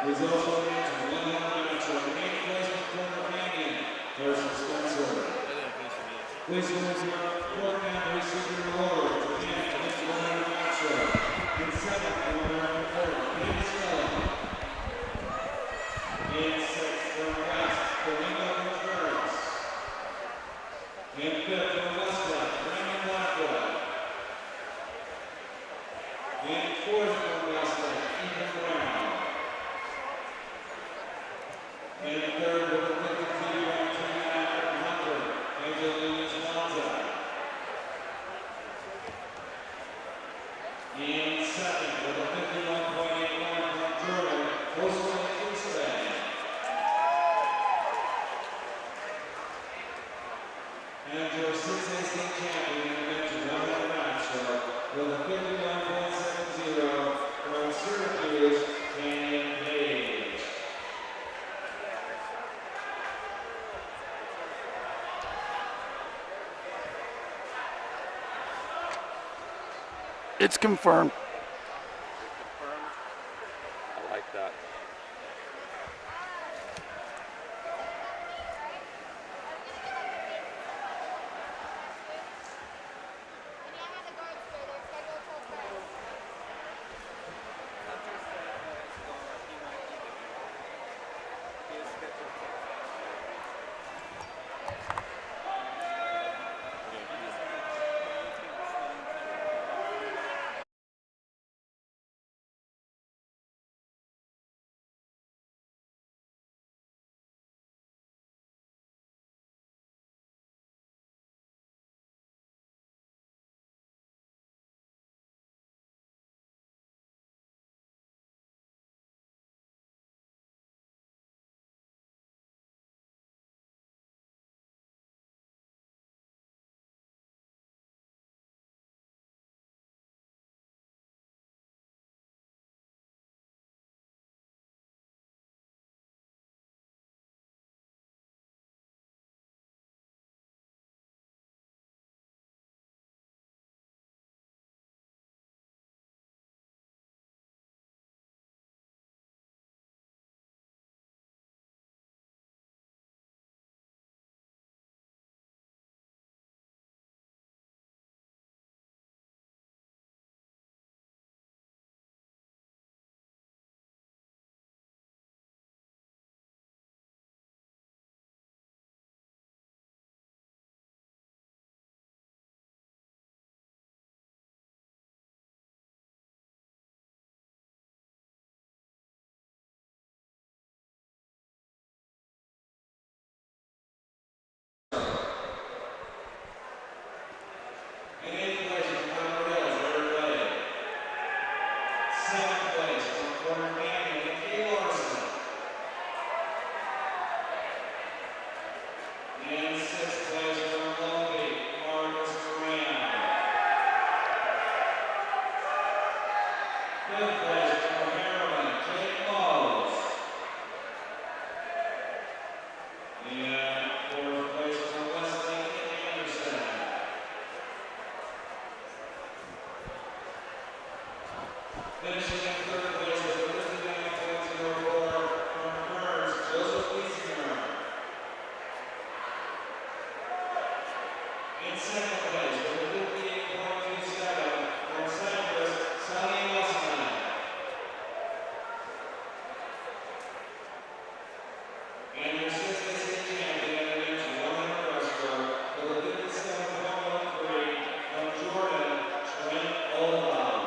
Results of the match, 100 match, 8th place for Porter Canyon versus Spencer. Please welcome Porter County Senior Award to the 100 match. In second, from American Ford, Katie Stella. In sixth, from West, Flamingo Kearns. In fifth, from Westlake, Brandon Blackwell. In fourth, from Westlake, Ethan Brown. And third, with the 52 and 2.5 Angelina Swanza. In second, with a 51.81 from Jordan, Coastal Freestyle. And your 6A state champion in the men's 100 match with a 51.70 from Syracuse, Canyon Page. It's confirmed. I like that. In sixth place from Logie, Marcus Graham. Fifth place from Harriman, Jake Mose. And fourth place from Wesley Anderson. Finishing in third place with a 59.04 from Kearns, Joseph Wiesinger. In second place with a 58.27 from Cyprus, Sonny Wilson. And your sixth state champion in the 100 breaststroke with a 57.13 from Jordan, Trent Oldham.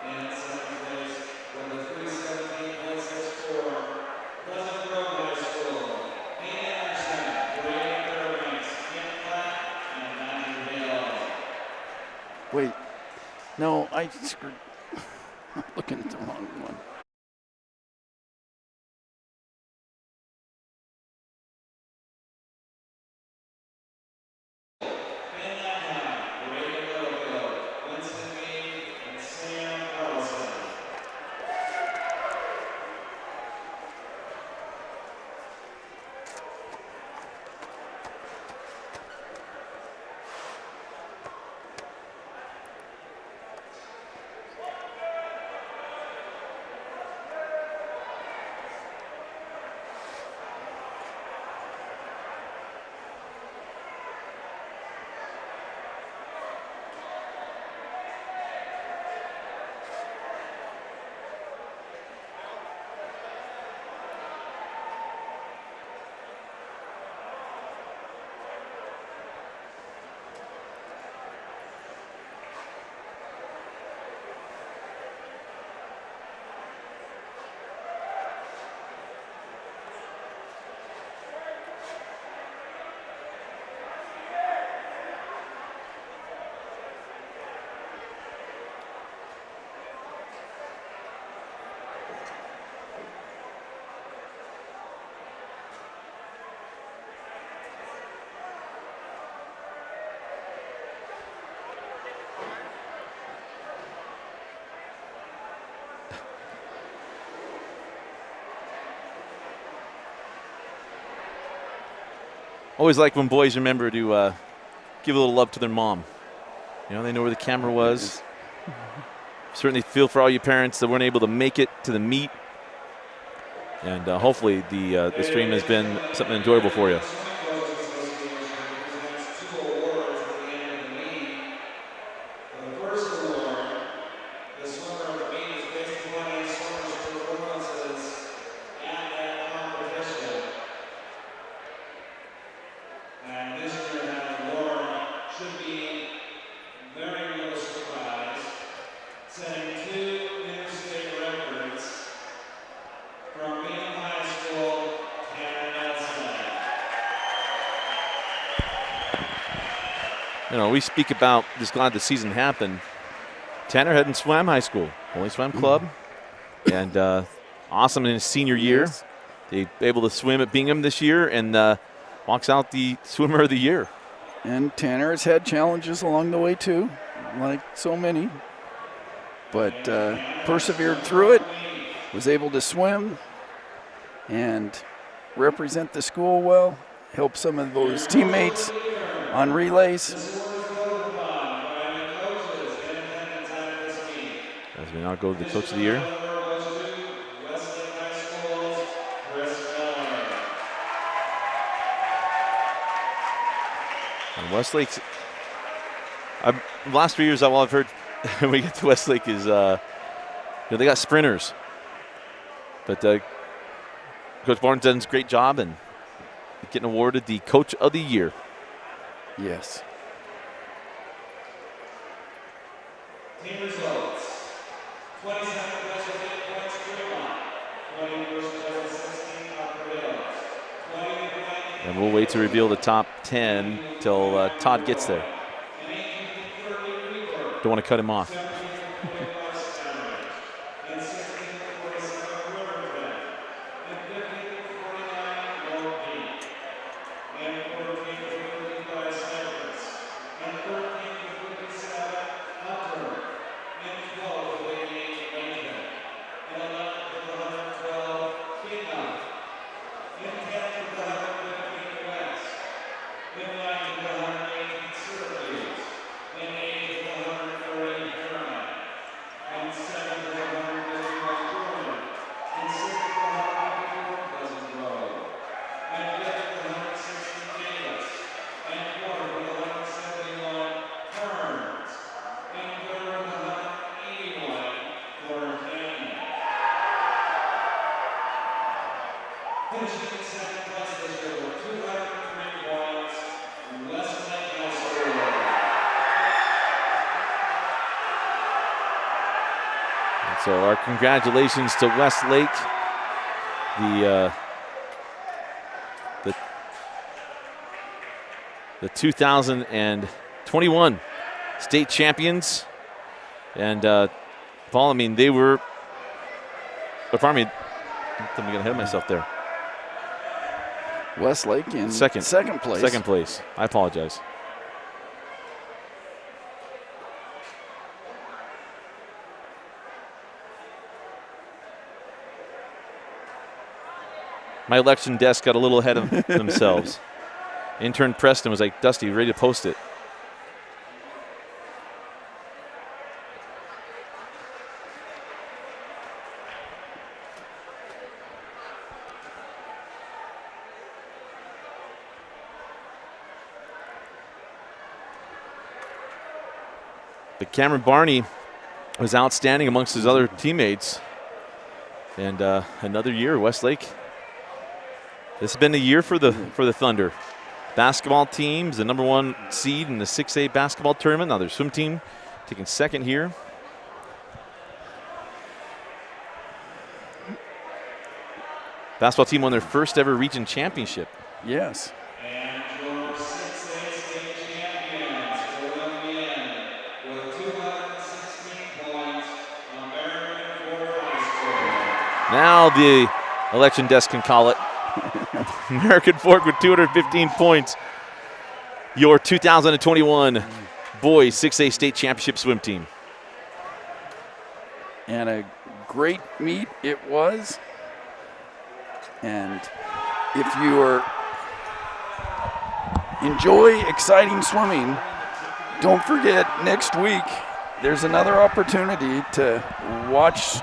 In second place with a 317.64, Pleasant Grove High School, Nate Anderson, Brady Fairbanks, Kim Platt, and Matthew Hill. Wait, no, I screwed. I'm looking at the wrong one. Ben Anaheim, Brady Littlefield, Winston Meade, and Sam Carlson. Always like when boys remember to give a little love to their mom. You know, they know where the camera was. Certainly feel for all you parents that weren't able to make it to the meet. And hopefully the stream has been something enjoyable for you. From High School, Canada. You know, we speak about just glad the season happened. Tanner hadn't swam high school, only swam club, and awesome in his senior year. Yes. They able to swim at Bingham this year and walks out the swimmer of the year. And Tanner has had challenges along the way too, like so many, but persevered through it, was able to swim and represent the school well, help some of those teammates on relays. As we now go to the Coach of the Year. And Westlake's, the last 3 years, all I've heard when we get to Westlake is, they got sprinters. But Coach Barnes does a great job and getting awarded the Coach of the Year. Yes. Team results. 27 versus 8 points, Fremont. 20 versus 16, Partridge. 20 And we'll wait to reveal the top 10 till Todd gets there. Don't want to cut him off. So our congratulations to Westlake, the 2021 state champions. And Paul, I mean, they were, pardon me, I'm getting ahead of myself there. Westlake in second place. Second place. I apologize. My election desk got a little ahead of themselves. Intern Preston was like, Dusty, ready to post it. But Cameron Barney was outstanding amongst his other teammates. And another year, Westlake. This has been the year for the Thunder. Basketball teams, the #1 seed in the 6A basketball tournament. Now their swim team taking second here. Basketball team won their first ever region championship. Yes. And your 6A state champions will win with 216 points, American Fork High School. Now the election desk can call it. American Fork with 215 points. Your 2021 boys 6A state championship swim team. And a great meet it was. And if you enjoy exciting swimming, don't forget next week there's another opportunity to watch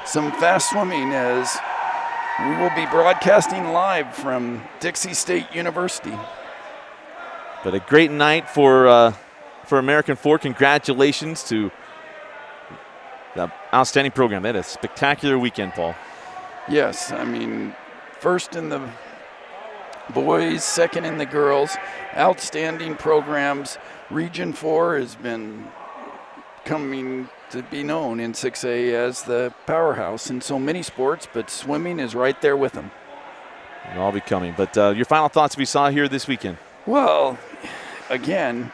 some fast swimming as we will be broadcasting live from Dixie State University. But a great night for American Fork. Congratulations to the outstanding program. They had a spectacular weekend, Paul. Yes, I mean, first in the boys, second in the girls. Outstanding programs. Region 4 has been coming to be known in 6A as the powerhouse in so many sports, but swimming is right there with them. It'll all be coming. But your final thoughts we saw here this weekend? Well, again,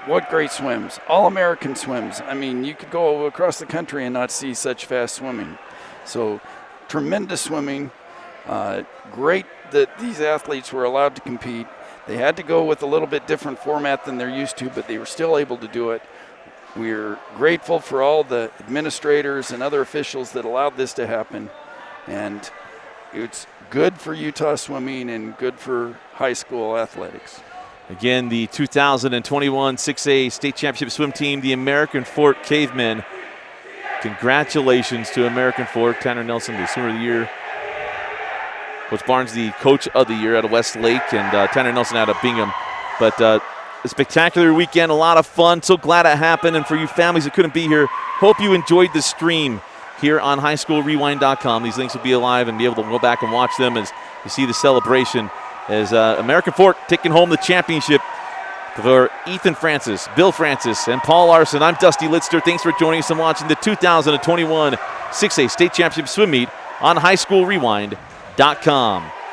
what great swims. All-American swims. I mean, you could go across the country and not see such fast swimming. So tremendous swimming. Great that these athletes were allowed to compete. They had to go with a little bit different format than they're used to, but they were still able to do it. We're grateful for all the administrators and other officials that allowed this to happen. And it's good for Utah swimming and good for high school athletics. Again, the 2021 6A State Championship swim team, the American Fork Cavemen. Congratulations to American Fork. Tanner Nelson, the swimmer of the year. Coach Barnes, the coach of the year out of Westlake, and Tanner Nelson out of Bingham. But a spectacular weekend, a lot of fun. So glad it happened. And for you families that couldn't be here, hope you enjoyed the stream here on highschoolrewind.com. These links will be alive and be able to go back and watch them as you see the celebration as American Fork taking home the championship. For Ethan Francis, Bill Francis, and Paul Larson, I'm Dusty Litster. Thanks for joining us and watching the 2021 6A State Championship Swim Meet on highschoolrewind.com.